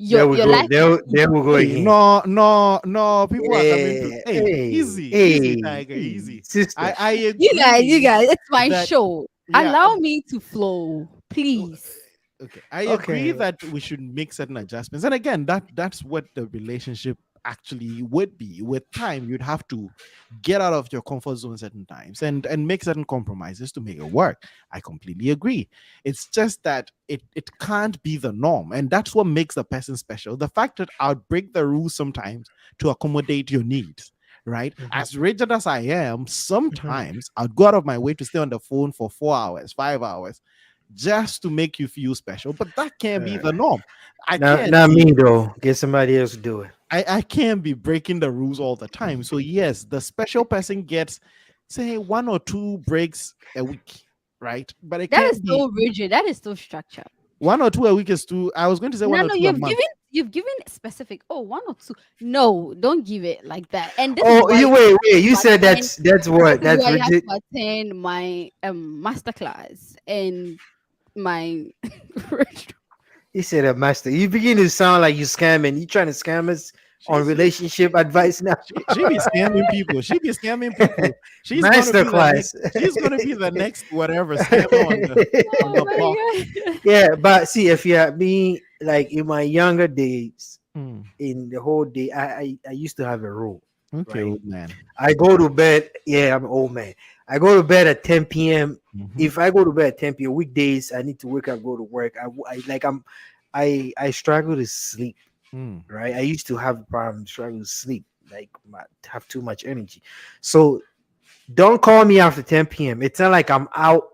there we your go. life is There we go hey, easy. again. no, no, no, people are coming to Yeah, hey, hey, easy, easy, hey, Tiger, hey, easy. I sister. I You agree guys, it's my that show. yeah. Allow me to flow, uh, please. Okay, I agree Okay. that we should make certain adjustments, and again, that's what the relationship actually would be. With time, you'd have to get out of your comfort zone certain times and make certain compromises to make it work. I completely agree. It's just that it can't be the norm, and that's what makes a person special. The fact that I'll break the rules sometimes to accommodate your needs. Right, Mhm, as rigid as I am, mhm. sometimes I'd go out of my way to stay on the phone for 4 hours, 5 hours, just to make you feel special. But that can't be the norm. I can't Not be me though. Get somebody else to do it. I can't be breaking the rules all the time. So yes, the special person gets say one or two breaks a week, right? But it That is can't be so rigid. That is so structured. one or two a week is too. I was going to say one No, or no, two a month. you've given specific. Oh, one or two. No, don't give it like that. And this is Oh, why you you wait. You have to said attend. that's This what is that's why you have rigid. to attend my master class and my You said a master. You begin to sound like you scamming. You trying to scam us She on she relationship advice now. she be scamming people. She be scamming people. She's gonna Master be the next. class. She's gonna be the next whatever scammer on Oh the block. my god. Yeah, but see, if you had me like in my younger days, Hmm. in the whole day, I used to have a rule, Okay, right? old man. I go to bed. Yeah, I'm an old man. I go to bed at 10 p.m. Hmm. If I go to bed at 10 p.m. weekdays, I need to wake up, go to work. I struggle to sleep. Hmm. Right, I used to have a problem struggling to sleep, like have too much energy. So don't call me after 10 p.m. It's not like I'm out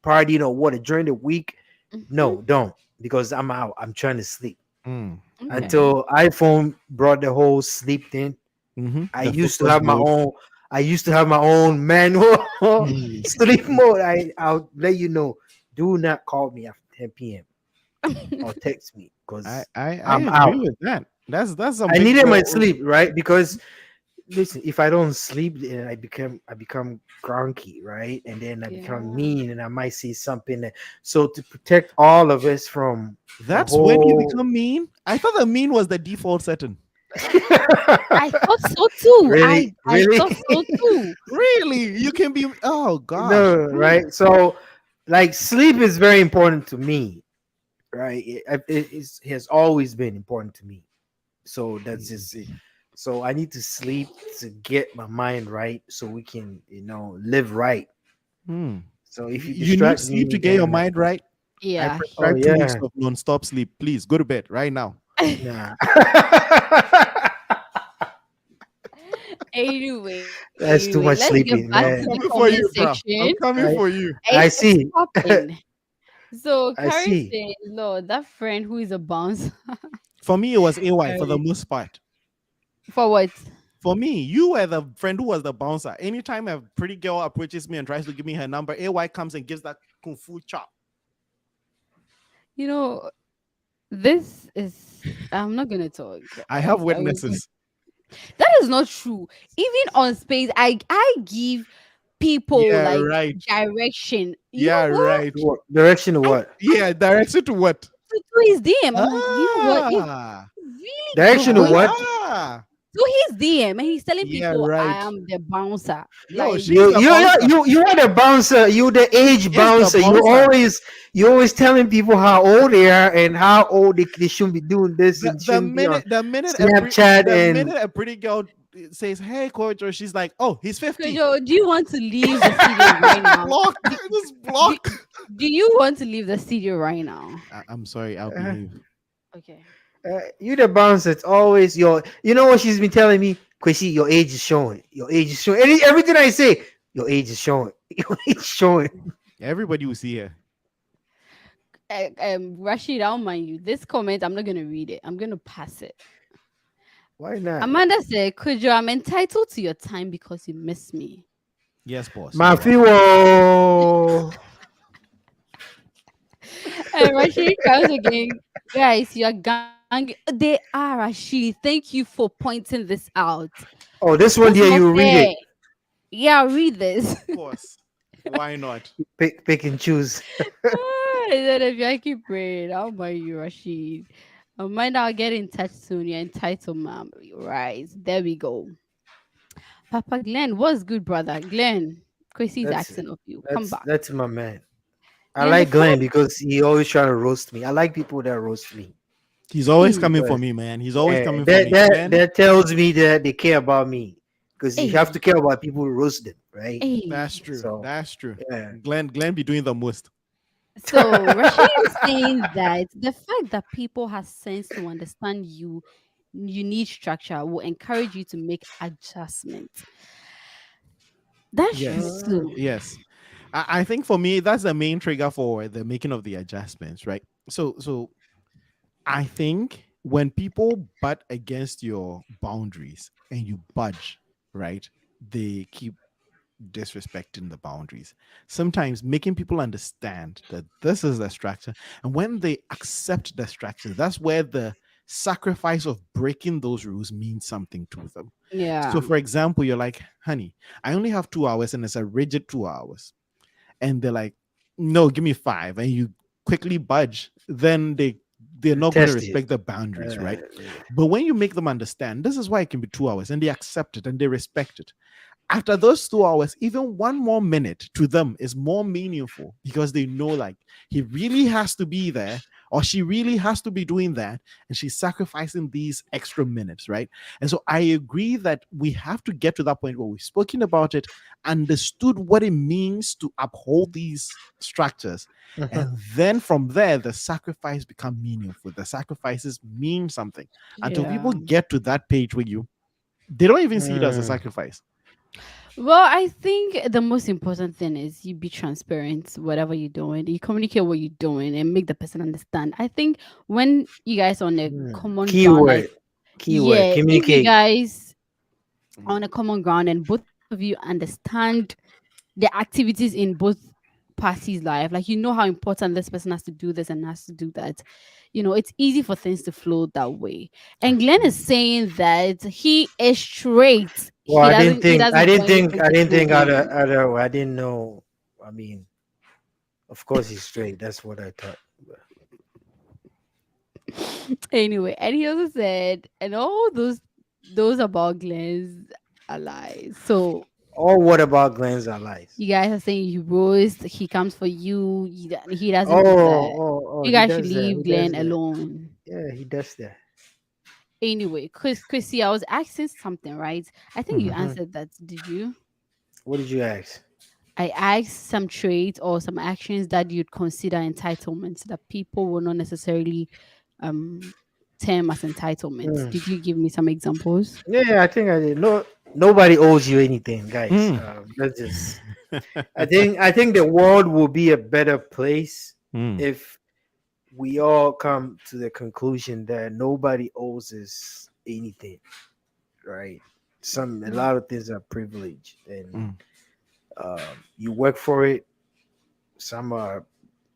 partying or what during the week. Mhm. No, don't, because I'm out. I'm trying to sleep. Hmm. Hmm. Okay. Until iPhone brought the whole sleep thing. Hmm. I The used to focus have my mode. own. I used to have my own manual Hmm. sleep mode. I'll let you know. Do not call me after 10 p.m. or text me because I I'm agree out. with that. That's some I big needed my bro. sleep, right? Because listen, if I don't sleep, then I become cranky, right? And then I become Yeah. mean, and I might say something. So to protect all of us from the That's when you whole, become mean. I thought the mean was the default setting. I thought so too. really, I really, thought so too. Really, you can be. Oh no, gosh. Hmm. right? So, like, sleep is very important to me, right? It has always been important to me. So that's just it. So I need to sleep to get my mind right, so we can, live right. Hmm. So if you You need distract sleep to me, get your then mind right. I Yeah. oh prescribe 2 weeks yeah, of non-stop sleep. Please go to bed right now. nah. Anyway, That's too let's much get back sleeping, to I'm the man. coming for comment you, bro. section. I'm coming I for you. I It's see. popping. So I Carrie see. says, Lord, that friend who is a bouncer. For me, it was AY for the Carrie. most part. For what? For me, you were the friend who was the bouncer. Anytime a pretty girl approaches me and tries to give me her number, AY comes and gives that kung fu chop. You know, This is. I'm not gonna talk. I have I will be. witnesses. That is not true. Even on space, I give people Yeah, like right. direction. You Yeah, know what? right. What direction of I what? Yeah, direction to what? to his DM. I'm like, you know what? If Ah, really you're Direction of going what? ah. to his DM and he's telling Yeah, people I right. am the bouncer. No, Like she's You the you you bouncer. you you are the bouncer. You the She age is the bouncer. bouncer. You always telling people how old they are and how old they shouldn't be doing this The and the shouldn't be on minute the minute Snapchat the and minute a pretty girl says, "Hey, coach," or she's like, "Oh, he's 50." Kojo, do you want to leave the studio right now? Block. Do, Just do, block. do you want to leave the studio right now? I'm sorry. I'll uh, behave. Okay. you the bouncer. It's always your. You know what she's been telling me, Quissy, your age is showing. Your age is showing. Everything I say, your age is showing. Your age is showing. Everybody will see her. Rashid, I'll mind you. This comment, I'm not gonna read it. I'm gonna pass it. Why not? Amanda said, Kojo, I'm entitled to your time because you miss me. Yes, boss. You are. Mafiwo. And Rashid comes again. Guys, you are gang. They are Rashid. Thank you for pointing this out. Oh, this one That's there, not you read fair. it. Yeah, read this. Of course. Why not? Pick and choose. And then if I keep praying, I'll buy you, Rashid. I might not get in touch soon. You're entitled, ma'am. Right. There we go. Papa Glenn, what's good, brother? Glenn, Chrissy's That's asking of you. Come that's back. that's my man. I Glenn, the like Glenn fact. because he always trying to roast me. I like people that roast me He's always Hey, coming for because me, man. He's always yeah, coming for that me. that Glenn, that tells me that they care about me. Because you have to hey, care about people who roast them, right? that's hey. true. So That's true. yeah. Glenn be doing the most. So Rashid is saying that the fact that people have sense to understand you need structure will encourage you to make adjustments. That's true Yes. Mm, too. Yes. I think for me, that's the main trigger for the making of the adjustments, right? So I think when people butt against your boundaries and you budge, right? They keep disrespecting the boundaries. Sometimes making people understand that this is the structure. And when they accept the structure, that's where the sacrifice of breaking those rules means something to them. So, Yeah. for example, you're like, honey, I only have 2 hours and it's a rigid 2 hours. And they're like, no, give me five. And you quickly budge, then they're not going to test it. respect the boundaries, right? Yeah. But when you make them understand, this is why it can be 2 hours, and they accept it and they respect it, after those 2 hours, even one more minute to them is more meaningful because they know like he really has to be there or she really has to be doing that and she's sacrificing these extra minutes, right? And so I agree that we have to get to that point where we've spoken about it, understood what it means to uphold these structures, Mhm. and then from there the sacrifice become meaningful. The sacrifices mean something. Until people Yeah. get to that page with you, they don't even see it as a Mm, sacrifice. Well, I think the most important thing is you be transparent, whatever you're doing. You communicate what you're doing and make the person understand. I think when you guys on a common ground, like Keyword. Keyword. yeah, if you Communicate. guys on a common ground and both of you understand the activities in both parties' life, like you know how important this person has to do this and has to do that. It's easy for things to flow that way. And Glenn is saying that he is straight. Well, He doesn't want anything I to didn't do with think him. I didn't know. I mean, of course he's straight. That's what I thought. Anyway, and he also said, and all those about Glenn's are lies. So Or what about Glenn's allies? you guys are saying you roast, he comes for you, he doesn't do that. Oh, You he guys should does that. leave He does Glenn that. alone. Yeah, he does that. Anyway, Chrissy, I was asking something, right? I think you Hmm. answered that. Did you? What did you ask? I asked some traits or some actions that you'd consider entitlements that people will not necessarily um term as entitlements. Mm. Did you give me some examples? Yeah, I think I did. No, nobody owes you anything, guys. Mm. That's just. I think the world will be a better place Mm. if we all come to the conclusion that nobody owes us anything, right? A Mm. lot of things are privilege, and Mm. you work for it. Some are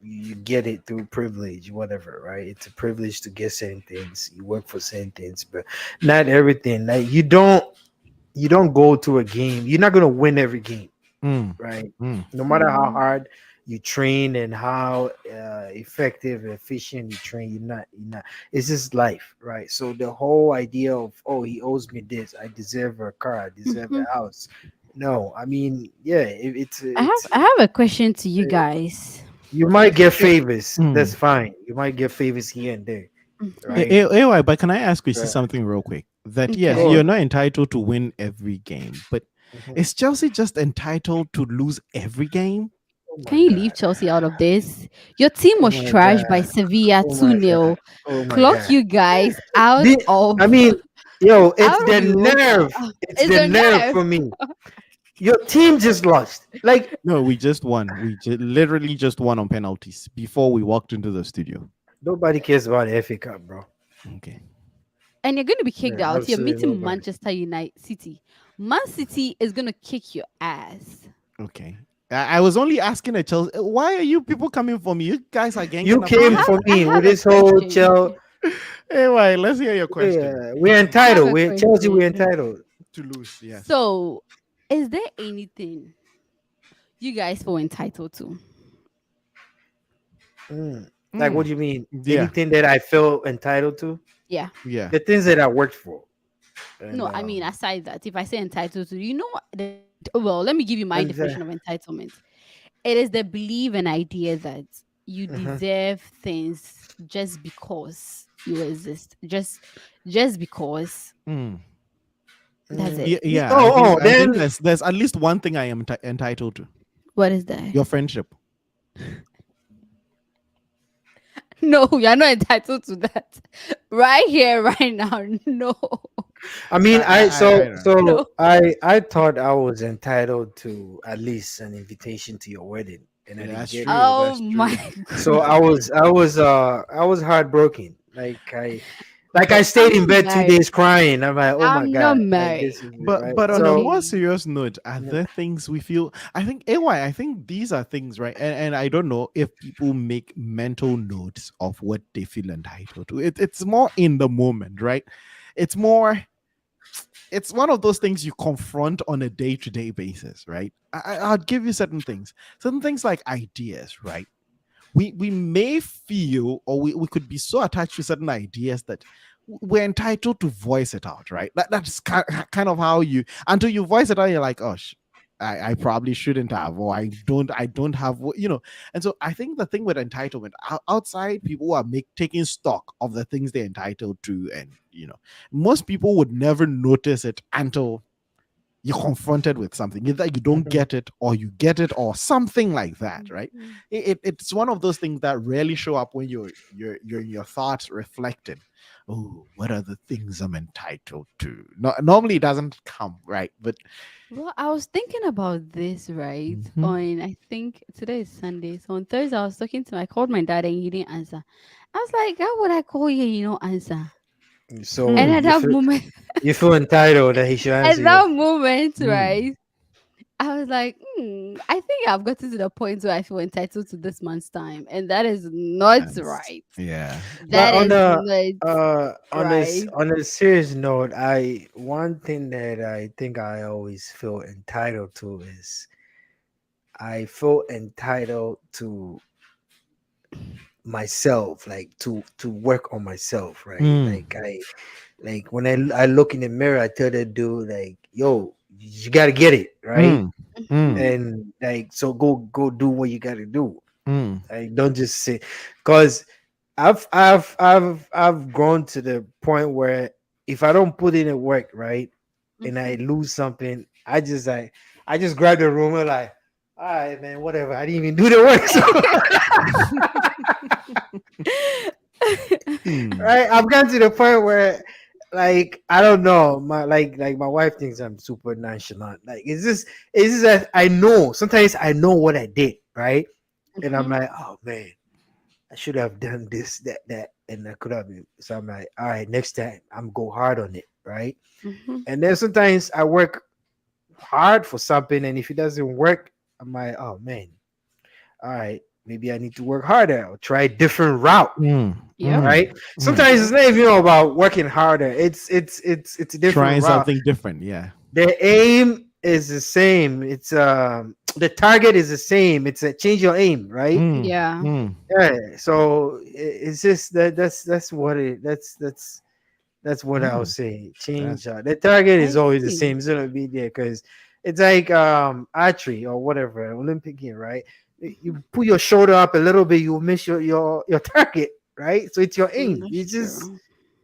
you get it through privilege, whatever, right? It's a privilege to get certain things. You work for certain things, but not everything. Like you don't go to a game. You're not gonna win every game, Mm, right? mm, No matter how Mhm. hard you train and how effective and efficient you train, you're not. It's just life, right? So the whole idea of, oh, he owes me this, I deserve a car, I deserve Mhm. a house. No, I mean, yeah, it's I have it's I have a question to you uh, guys. you might get eh, favors. That's mm. fine. You might get favors here and there, Mhm. right? But can I ask you see Uh, something real quick? That yes, go Okay. you're on. not entitled to win every game, but Mhm. is Chelsea just entitled to lose every game? Oh my Can you leave god. Chelsea out of this? Your team Oh was my trashed by god. Sevilla Oh my 2 god. nil. Oh my Clock god. you guys out The, of I mean, yo, it's out of the Europa. nerve. It's It's the a nerve nerve. for me. Your team just lost. Like No, we just won. Literally just won on penalties before we walked into the studio. nobody cares about the FA Cup, bro. Okay. And you're going to be kicked Yeah, out. You're absolutely meeting nobody. Manchester United City. Man City is going to kick your ass. Okay. I was only asking a Chelsea. Why are you people coming for me? You guys are You ganging up I on came me. have for I me with have a this whole question. Chelsea. Anyway, let's hear your question. We're I have entitled. a We're Chelsea. We're question. entitled. To lose, yes. So, is there anything you guys feel entitled to? Like, what Mm. do you mean? Yeah. Anything that I feel entitled to? Yeah. Yeah. The things that I worked for, and No, I mean, aside that, if I say entitled to, well, let me give you my and definition of entitlement. It is the belief and idea that you mhm. deserve things just because you exist. Just because. Mm. That's Mm. it. Yeah. I think Then there's at least one thing I am entitled to. What is that? Your friendship. No, you're not entitled to that. Right here, right now. No. I mean, I so I don't. so No. I thought I was entitled to at least an invitation to your wedding, and I Yeah, didn't that's get it. true. Oh That's my true. So god. I was heartbroken. Like I But I'm stayed in not bed two married. days crying. I'm like, oh my I'm not god, like married. this is it, but right? but on a So more Okay. serious note, are mm, there things we feel? I think AY. I think these are things, right? And I don't know if people make mental notes of what they feel entitled to. It's more in the moment, right? It's more. It's one of those things you confront on a day-to-day basis, right? I'll give you certain things like ideas, right? We may feel or we could be so attached to certain ideas that we're entitled to voice it out, right? That's kind of how you until you voice it out, you're like, oh I probably shouldn't have, or I don't have and so I think the thing with entitlement outside people who are taking stock of the things they're entitled to, and most people would never notice it until you're confronted with something, either you don't mhm, get it or you get it or something like that, right? Mhm. It's one of those things that rarely show up when you're in your thoughts reflecting, oh, what are the things I'm entitled to? No, normally it doesn't come, right? But Well, I was thinking about this, right? Mhm. On I think today is Sunday. So on Thursday I called my dad and he didn't answer. I was like, how would I call you and you don't answer? And so Hmm. you feel entitled that he should at answer you. that moment, Hmm. right? I was like, I think I've gotten to the point where I feel entitled to this month's time. And that is not That's right. yeah. But That is not right. on a serious note, I one thing that I think I always feel entitled to is I feel entitled to myself, like to work on myself, right? Mm. Like when I look in the mirror, I tell that dude like, yo, you gotta get it, right? Mm. Mm. Mhm. And like so go do what you gotta do. Mm. Like don't just sit because I've grown to the point where if I don't put in the work, right, and I Mhm. lose something, I just grab the room and like, all right, man, whatever. I didn't even do the work. So Mm. right, I've gotten to the point where like I don't know, like my wife thinks I'm super nonchalant. Like it's just that I know sometimes I know what I did, right? And I'm Mhm. like, oh man, I should have done this, that, and I could have been. So I'm like, all right, next time I'm go hard on it, right? Mhm. And then sometimes I work hard for something, and if it doesn't work, I'm like, oh man, all right, maybe I need to work harder or try a different route. Mm, Yep. mm, Right? mm. Sometimes it's True. not even about working harder. It's a different Trying route. something different. Yeah. The aim is the same. It's the target is the same. It's a change your aim, right? Mm, Yeah. mm, Yeah. So it's just that's what it that's what I'll mm. say. That, Change the target is I always the see. same. It's gonna be there because it's like archery or whatever, Olympic game, right? You put your shoulder up a little bit, you miss your target, right? So it's your aim. That's true.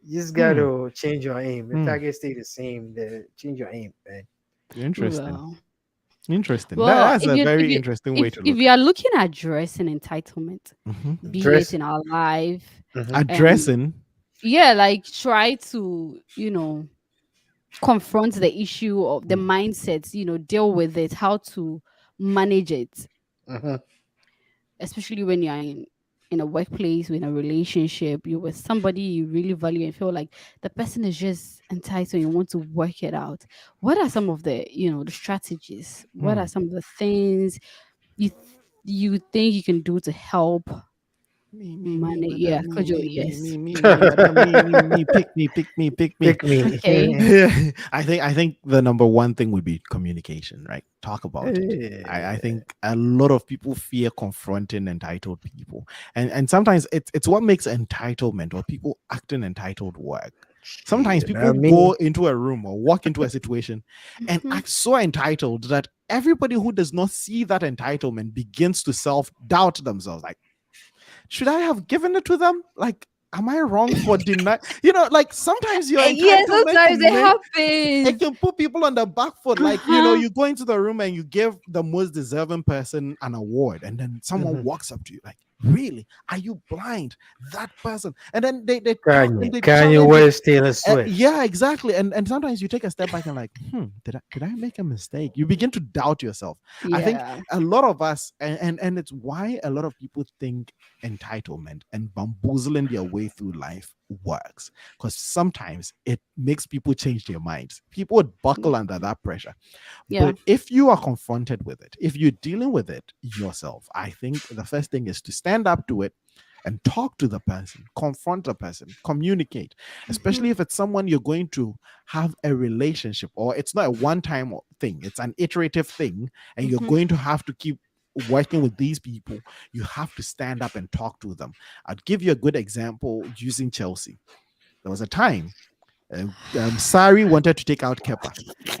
You just mm, gotta change your aim. The mm. target stay the same. Change your aim, man. Interesting. Well, Interesting. well, That's a very interesting way to if look you at are looking at addressing entitlement, it. be it Dress. in our life, Hmm. and Addressing. yeah, like try to, confront the issue of the Mm, mindsets, deal with it, how to manage it, Hmm. especially when you're in a workplace, in a relationship, you're with somebody you really value and feel like the person is just entitled and you want to work it out. What are some of the, the strategies? What are mm. some of the things you think you can do to help manage? Yeah, Kojo, yes. Madam, pick me. Pick me. Okay. I think the number one thing would be communication, right? Talk about it. I Yeah. think a lot of people fear confronting entitled people. And sometimes it's what makes entitlement or people acting entitled work. Sometimes Shit, people not go me. into a room or walk into a situation and Mhm. act so entitled that everybody who does not see that entitlement begins to self-doubt themselves. Like, should I have given it to them? Like, am I wrong for deny? Like sometimes your Yeah, entitlement sometimes can it make it happens. can put people on the back foot. Like, Uh-huh. you go into the room and you give the most deserving person an award, and then someone Mhm. walks up to you like, really? Are you blind? That person. And then they talk and they Kanye challenge it. West, Taylor Swift. Yeah, exactly. And sometimes you take a step back and like, did I make a mistake? You begin to doubt yourself. I think Yeah. a lot of us, and it's why a lot of people think entitlement and bamboozling their way through life works, because sometimes it makes people change their minds. People would buckle under that pressure. Yeah. But if you are confronted with it, if you're dealing with it yourself, I think the first thing is to stand up to it and talk to the person, confront the person, communicate, especially Mhm. if it's someone you're going to have a relationship, or it's not a one time thing, it's an iterative thing, and you're Mhm. going to have to keep working with these people. You have to stand up and talk to them. I'd give you a good example using Chelsea. There was a time Sari wanted to take out Kepa.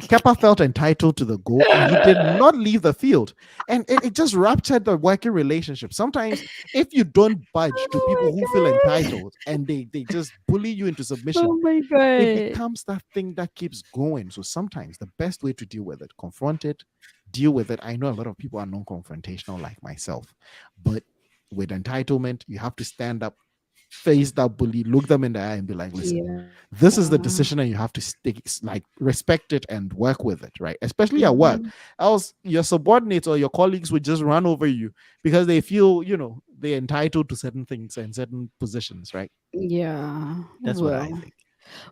Kepa felt entitled to the goal and he did not leave the field. And it just ruptured the working relationship. Sometimes, if you don't budge to people who feel Oh my god. entitled and they just bully you into submission, Oh my it god. becomes that thing that keeps going. So sometimes the best way to deal with it, confront it, deal with it. I know a lot of people are non confrontational like myself, but with entitlement, you have to stand up, face that bully, look them in the eye, and be like, listen, Yeah. this is the decision, and you have to stick, like, respect it and work with it, right? Especially at work. Mhm. Else, your subordinates or your colleagues would just run over you because they feel, they're entitled to certain things and certain positions, right? Yeah. That's what I think.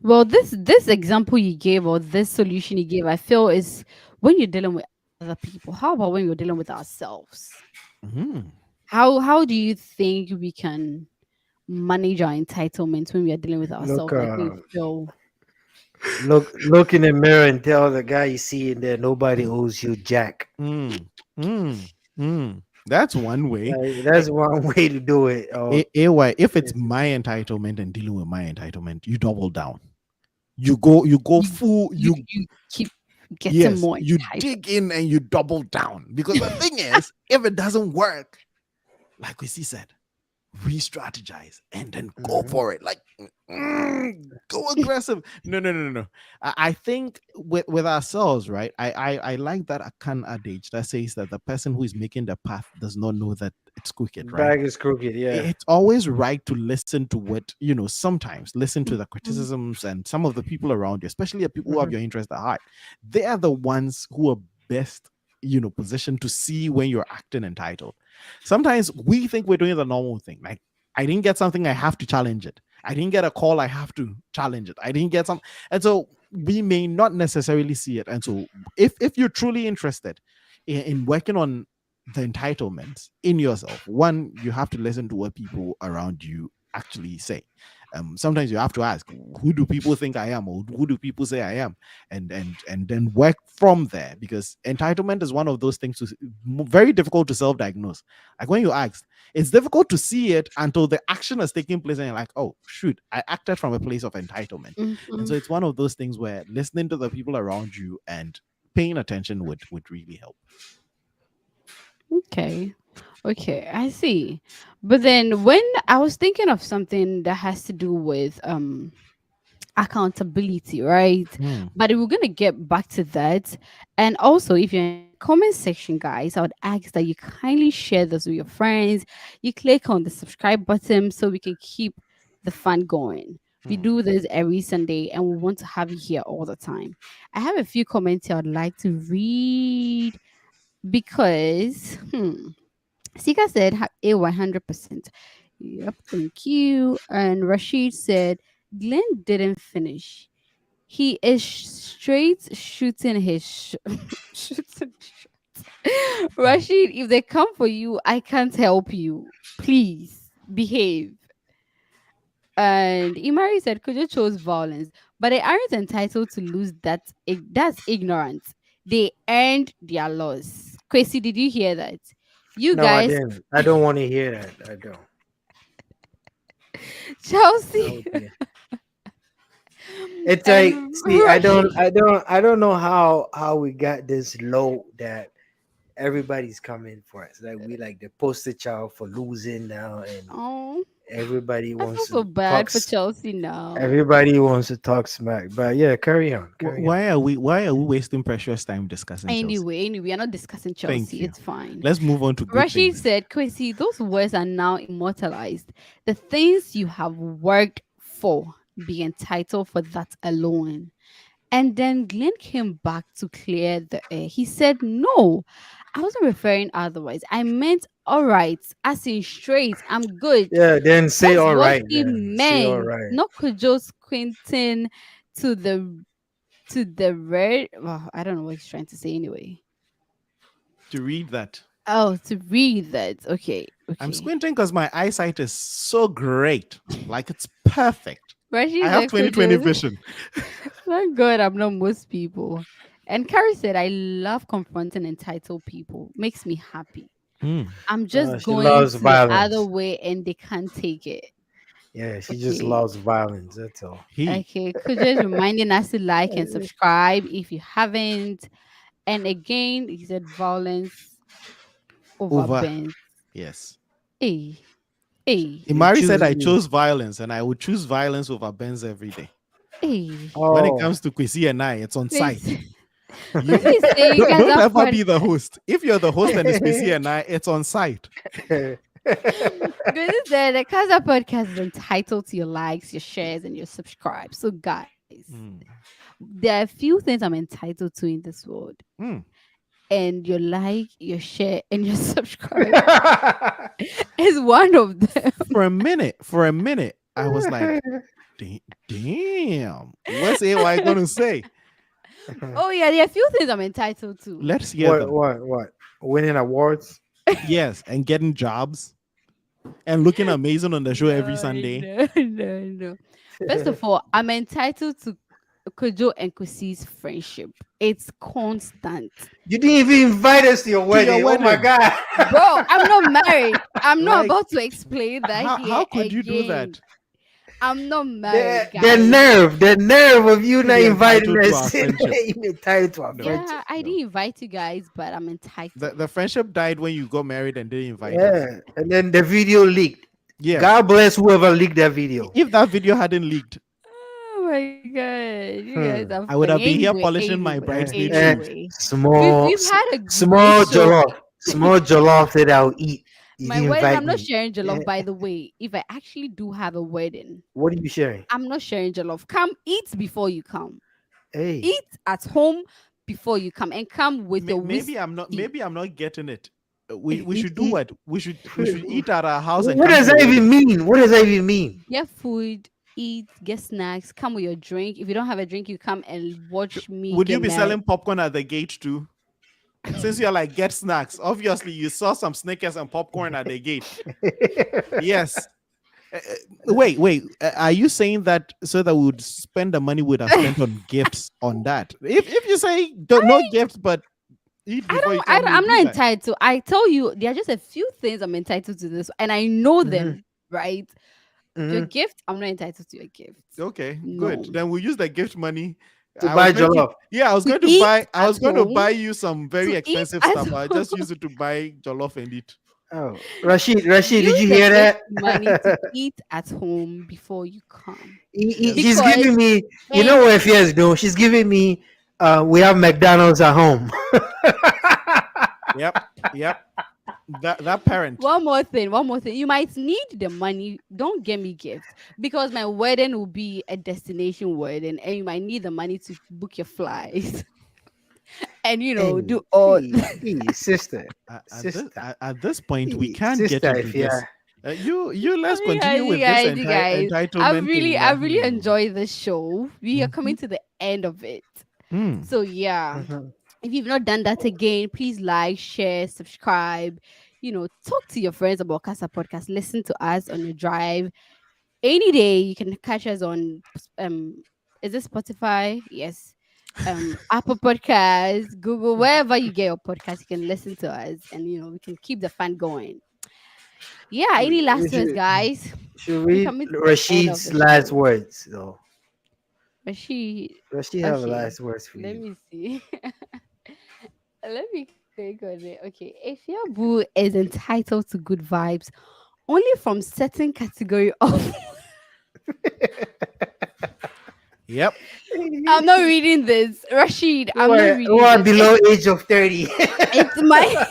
Well, this example you gave or this solution you gave, I feel is when you're dealing with other people. How about when you're dealing with ourselves? Mhm. How do you think we can manage our entitlements when we are dealing with Look, ourselves? Like we feel look in the mirror and tell the guy you see in there nobody owes you jack. Mm. Mm. Mm. That's one way. That's one way to do it. AY, if it's my entitlement and dealing with my entitlement, you double down. You go you full, you keep getting yes, more you entitled. dig in and you double down. Because the thing is, if it doesn't work, like we see said, re-strategize and then go Mhm. for it. Like, go aggressive. No, no, no, no, no. I think with ourselves, right? I like that Akan adage that says that the person who is making the path does not know that it's crooked, right? Bag is crooked, yeah. It's always right to listen to what, sometimes listen to the Mhm. criticisms and some of the people around you, especially the people who have Mhm. your interest at heart. They are the ones who are best, positioned to see when you're acting entitled. Sometimes we think we're doing the normal thing. Like, I didn't get something, I have to challenge it. I didn't get a call, I have to challenge it. I didn't get some. And so we may not necessarily see it. And so if you're truly interested in working on the entitlements in yourself. One, you have to listen to what people around you actually say. Sometimes you have to ask, who do people think I am, or who do people say I am, and then work from there. Because entitlement is one of those things very difficult to self-diagnose. Like when you ask, it's difficult to see it until the action is taking place, and you're like, oh shoot, I acted from a place of entitlement. And Mm-hmm. so it's one of those things where listening to the people around you and paying attention would really help. Okay. Okay, I see. But then when I was thinking of something that has to do with accountability, right? Hmm. But we're gonna get back to that. And also, if you're in the comment section, guys, I would ask that you kindly share this with your friends. You click on the subscribe button so we can keep the fun going. We Hmm. do this every Sunday and we want to have you here all the time. I have a few comments here I'd like to read because Sika said a 100%. Yep, thank you. And Rashid said Glenn didn't finish. He is straight shooting his shooting shots. Rashid, if they come for you, I can't help you. Please behave. And Imari said Kojo chose violence, but they aren't entitled to lose that. That's ignorant. They earned their loss. Kwesi, did you hear that? You No, I guys, didn't. I don't want to hear that. I don't. Chelsea Okay. It's like, and see, Rashid. I don't know how we got this low that everybody's coming for us. Like we like the poster child for losing now, and Oh, everybody I feel wants so to bad for Chelsea now. everybody wants to talk smack. But yeah, carry on, carry on. Why are we wasting precious time discussing Chelsea? Anyway, we are not discussing Thank Chelsea. you. It's fine. Let's move on to good Rashid things. said, Kwesi, those words are now immortalized. The things you have worked for, be entitled for that alone. And then Glenn came back to clear the air. He said, no, I wasn't referring otherwise. I meant all right, as in straight, I'm good. Yeah, then say That's all what right. he Then say all meant. right. Not Kojo's Quentin to the red. Well, I don't know what he's trying to say anyway. To read that, Oh, to read that. Okay, I'm okay. squinting because my eyesight is so great. Like it's perfect. I Rashid have said 20/20 Kojo's. vision. Thank God I'm not most people. And Carrie said, I love confronting entitled people. Makes me happy. Hmm. I'm just She going loves to the other violence. way and they can't take it. Yeah, she just Okay. loves violence. That's all. He Okay. Could just reminding us to like and subscribe if you haven't. And again, he said violence over over. bends. Yes. Hey, hey, You Imari said choose I you. chose violence and I would choose violence over Benz every day. hey. When it Oh. comes to Kwesi and I, it's on Chris, site. You Chris is saying don't Gaza ever be the podcast. host. If you're the host and it's Kwesi and I, it's on site. Good is that the Casa podcast is entitled to your likes, your shares, and your subscribes. So, guys, Hmm. there are a few things I'm entitled to in this world. Hmm. And your like, your share, and your subscribe is one of them. For a minute, I was like, damn, what's AY gonna say? Oh, yeah, there are a few things I'm entitled to. Let's hear them. What? Winning awards? Yes, and getting jobs and looking amazing on the show every No, Sunday. no, no, no. First of all, I'm entitled to Kojo and Kusi's friendship. It's constant. You didn't even invite us to your To your wedding. Oh my wedding. god. Bro, I'm not married. I'm not Like, about to explain that how here could you do again. that? I'm not married, The guys. the nerve of you To not be inviting entitled to our us. friendship. Even tied to our No, friendship. Yeah, I no. didn't invite you guys, but I'm The entitled. the friendship died when you got married and didn't invite us. Yeah. And then the video leaked. Yeah. God bless whoever leaked that video. If that video hadn't leaked, Oh my god, you guys Hmm. are I would funny. have been here Anyway, polishing my anyway, bridesmaid suit. anyway. Small, We've had a great small show. jollof, small jollof that I'll eat. You My didn't wedding, invite I'm not me. sharing Eh, jollof, by the way. If I actually do have a wedding, what are you sharing? I'm not sharing jollof. Come eat before you come. Hey, Eat at home before you come, and come with your Maybe I'm not. whiskey. Maybe I'm not getting it. We eat, should do eat. what we should eat at our house and What come to does your that even wedding. mean? What does that even mean? Get food, eat, get snacks, come with your drink. If you don't have a drink, you come and watch me Would you get be married. selling popcorn at the gate too? Since you're like, get snacks. Obviously, you saw some Snickers and popcorn at the gate. Yes. Wait. Are you saying that so that we would spend the money we'd have spent on gifts on that? If you say don't no gifts, but eat before you tell me, I'm do not that. entitled. I tell you, there are just a few things I'm entitled to this, and I know Mhm, them, right? Your mhm. gift, I'm not entitled to your gift. Okay, good. No. Then we'll use the gift money. To buy jollof. Yeah, To eat I at was going to home, buy you some very to eat expensive at stuff. I home. just use it to buy jollof and eat. Oh, Rashid, did Use you the hear gift that? money to eat at home before you come. She's Yes. Because giving me, you know when what Fia is doing? She's giving me, we have McDonald's at home. Yep. Yep. That parent. one more thing, you might need the money. Don't get me gifts because my wedding will be a destination wedding, and you might need the money to book your flights and Hey, do all. hey, sister, sister, At this point, we hey, can't get sister, into if you this. You let's You continue guys, you with this guys, you guys. entitlement thing. I've really enjoyed this show. We are Mhm. coming to the end of it. Mm. So yeah, Mhm. if you've not done that again, please like, share, subscribe. Talk to your friends about Casa Podcast. Listen to us on your drive any day. You can catch us on is it Spotify? Yes. Apple Podcasts, Google, wherever you get your podcast, you can listen to us, and we can keep the fun going. Yeah. Any We last words, guys? should We're read coming to the end of Rashid's the last show. words, though. Rashid. Rashid have Okay. last words for Let you. me see. Let me click on it. Okay. Boo is entitled to good vibes only from certain category of. Yep. I'm not reading this. Rashid, I'm not Who reading are this. below age of 30. It's my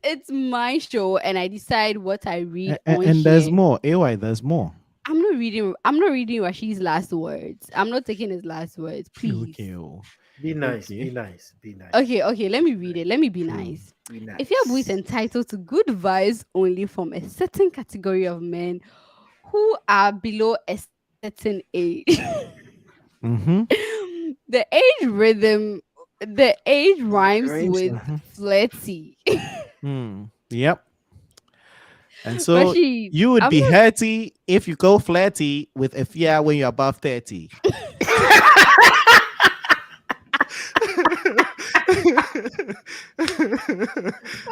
it's my show, and I decide what I read on And there's here. more. AY, there's more. I'm not reading Rashid's last words. I'm not taking his last words, please. Okay. Oh. Be nice, be Okay. nice, be nice, Okay, let me read it. Let me be Mm. nice. be Boo is nice. entitled to good vibes only from a certain category of men who are below a certain age. Mm-hmm. The age rhymes Rhymes. with Mm-hmm. flirty. Mm. Yep. And so Rashid, you would I'm be not. hurty if you go flirty with a fear when you're above 30.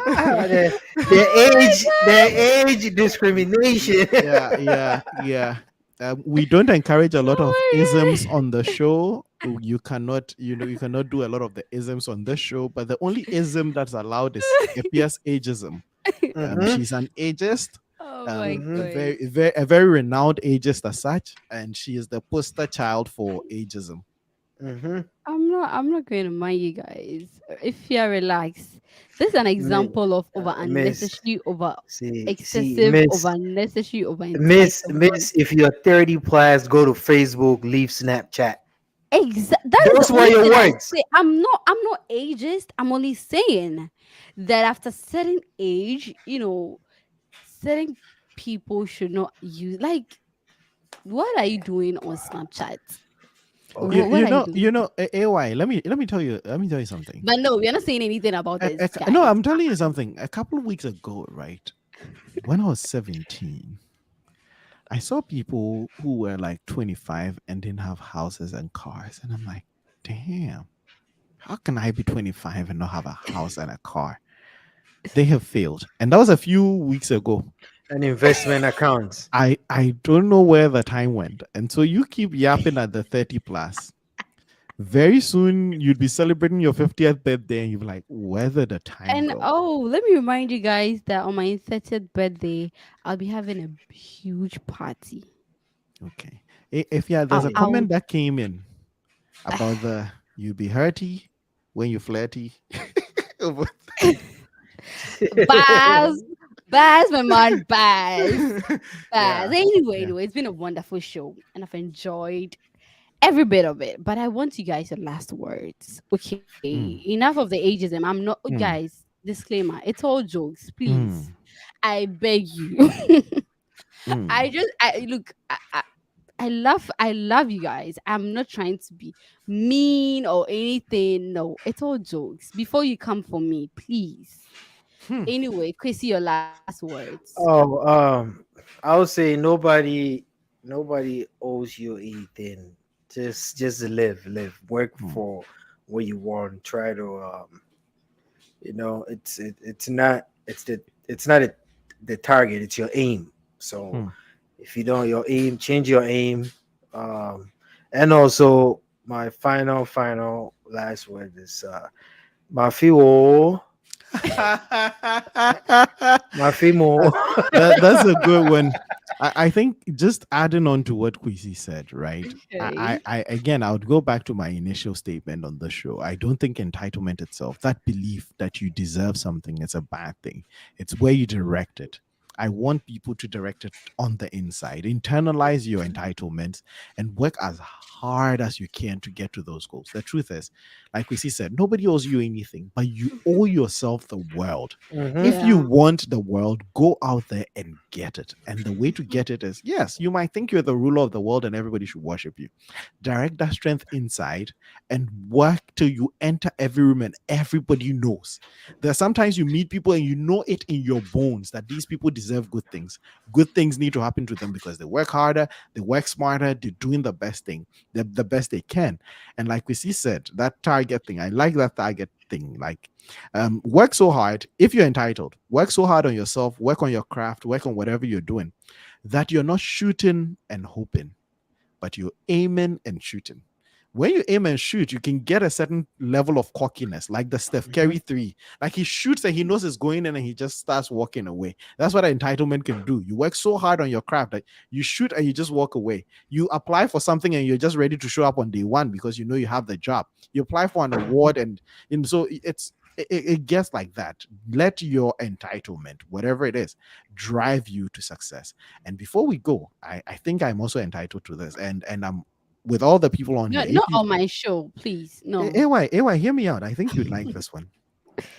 Ah, the age discrimination. Yeah. We don't encourage a lot of isms Oh on the show. You cannot do a lot of the isms on this show. But the only ism that's allowed is Epia's ageism. Mm-hmm, She's an ageist, oh my mm-hmm. god. a very renowned ageist as such, and she is the poster child for ageism. Mm-hmm. I'm not going to mind you guys. If you relax. This is an Miss, example of over Miss, unnecessary, over see, excessive, over unnecessary, over entitlement. Miss, if you're 30 plus, go to Facebook, leave Snapchat. That is the Those were only your thing I words. say. I'm not ageist. I'm only saying that after certain age, certain people should not use, like, what are you doing on Snapchat? Okay. What are you doing? AY. Let me tell you something. But no, we're not saying anything about this, No, guys. I'm telling you something. A couple of weeks ago, right, when I was 17, I saw people who were like 25 and didn't have houses and cars. And I'm like, damn, how can I be 25 and not have a house and a car? They have failed. And that was a few weeks ago. An investment account. I don't know where the time went. And so you keep yapping at the 30 plus. Very soon you'd be celebrating your 50th birthday and you'll be like, where did the time And go? oh, let me remind you guys that on my 30th birthday, I'll be having a huge party. Okay. If yeah, there's I'll, a Hey, I'll comment that came in about the you be hurty when you flirty. Baz, Baz, my man, Baz. Baz. Yeah. Anyway, Yeah. it's been a wonderful show, and I've enjoyed every bit of it. But I want you guys your last words. Okay, Mm, enough of the ageism. I'm not, mm, guys. Disclaimer: it's all jokes. Please, mm, I beg you. mm. I look. I love you guys. I'm not trying to be mean or anything. No, it's all jokes. Before you come for me, please. Hmm. Anyway, Chrissy, your last words. Oh, I would say nobody owes you anything. Just live, work Hmm. for what you want. Try to it's not it's not the target. It's your aim. So Hmm. if you don't your aim, change your aim. Um, and also my final last word is Mafio, Mafimo. That's a good one. I think just adding on to what Quisi said, right? Okay. I again I would go back to my initial statement on the show. I don't think entitlement itself, that belief that you deserve something, is a bad thing. It's where you direct it. I want people to direct it on the inside. Internalize your entitlements and work as hard as you can to get to those goals. The truth is, like Quisi said, nobody owes you anything, but you owe yourself the world. Hmm. If you Yeah. want the world, go out there and get it. And the way to get it is, yes, you might think you're the ruler of the world and everybody should worship you. Direct that strength inside and work till you enter every room and everybody knows. There are sometimes you meet people and you know it in your bones that these people deserve good things. Good things need to happen to them because they work harder, they work smarter, they're doing the best thing, the best they can. And like we see said, that target thing, I like that target thing. Like, work so hard. If you're entitled, work so hard on yourself, work on your craft, work on whatever you're doing, that you're not shooting and hoping, but you're aiming and shooting. When you aim and shoot, you can get a certain level of cockiness, like the Steph Curry three. Like he shoots and he knows it's going in and he just starts walking away. That's what entitlement can do. You work so hard on your craft that you shoot and you just walk away. You apply for something and you're just ready to show up on day one because you know you have the job. You apply for an award and so it gets like that. Let your entitlement, whatever it is, drive you to success. And before we go, I think I'm also entitled to this, and I'm with all the people on No, here. not If you on my show, please. No. AY, hear me out. I think you'd like this one.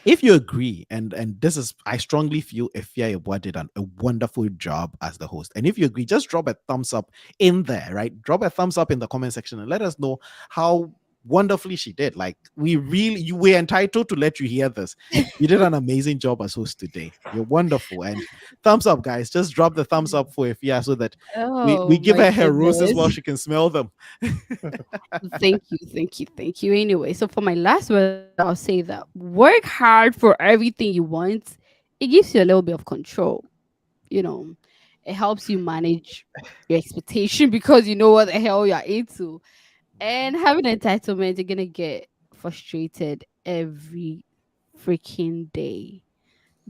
If you agree, and this is, I strongly feel Efia Yeboah did a wonderful job as the host. And if you agree, just drop a thumbs up in there, right? Drop a thumbs up in the comment section and let us know how wonderfully she did. Like, we really, you were entitled to let you hear this. You did an amazing job as host today. You're wonderful. And thumbs up, guys. Just drop the thumbs up for Efia so that we Oh give my her her roses while goodness. she can smell them. Thank you, thank you, thank you. Anyway, so for my last word, I'll say that work hard for everything you want. It gives you a little bit of control. You know, it helps you manage your expectation because you know what the hell you're into. And having entitlement, you're gonna get frustrated every freaking day.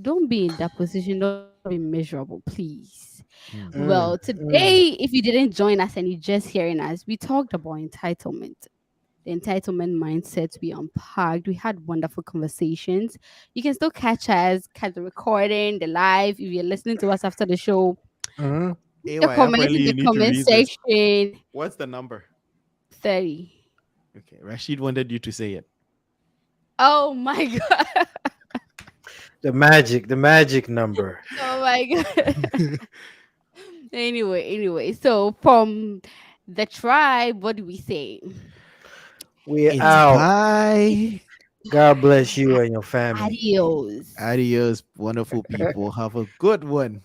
Don't be in that position. Don't be miserable, please. Hmm. Well, today, if you didn't join us and you're just hearing us, we talked about entitlement, the entitlement mindset. We unpacked. We had wonderful conversations. You can still catch the recording, the live. If you're listening to us after the show, Hmm. put your AY, comments apparently in you the need to comment read this. section. What's the number? 30. Okay, Rashid wanted you to say it. Oh my god. The magic number. Oh my god. Anyway, so from the tribe, what do we say? We're It's out. bye. God bless you and your family. Adios. Adios, wonderful people. Have a good one.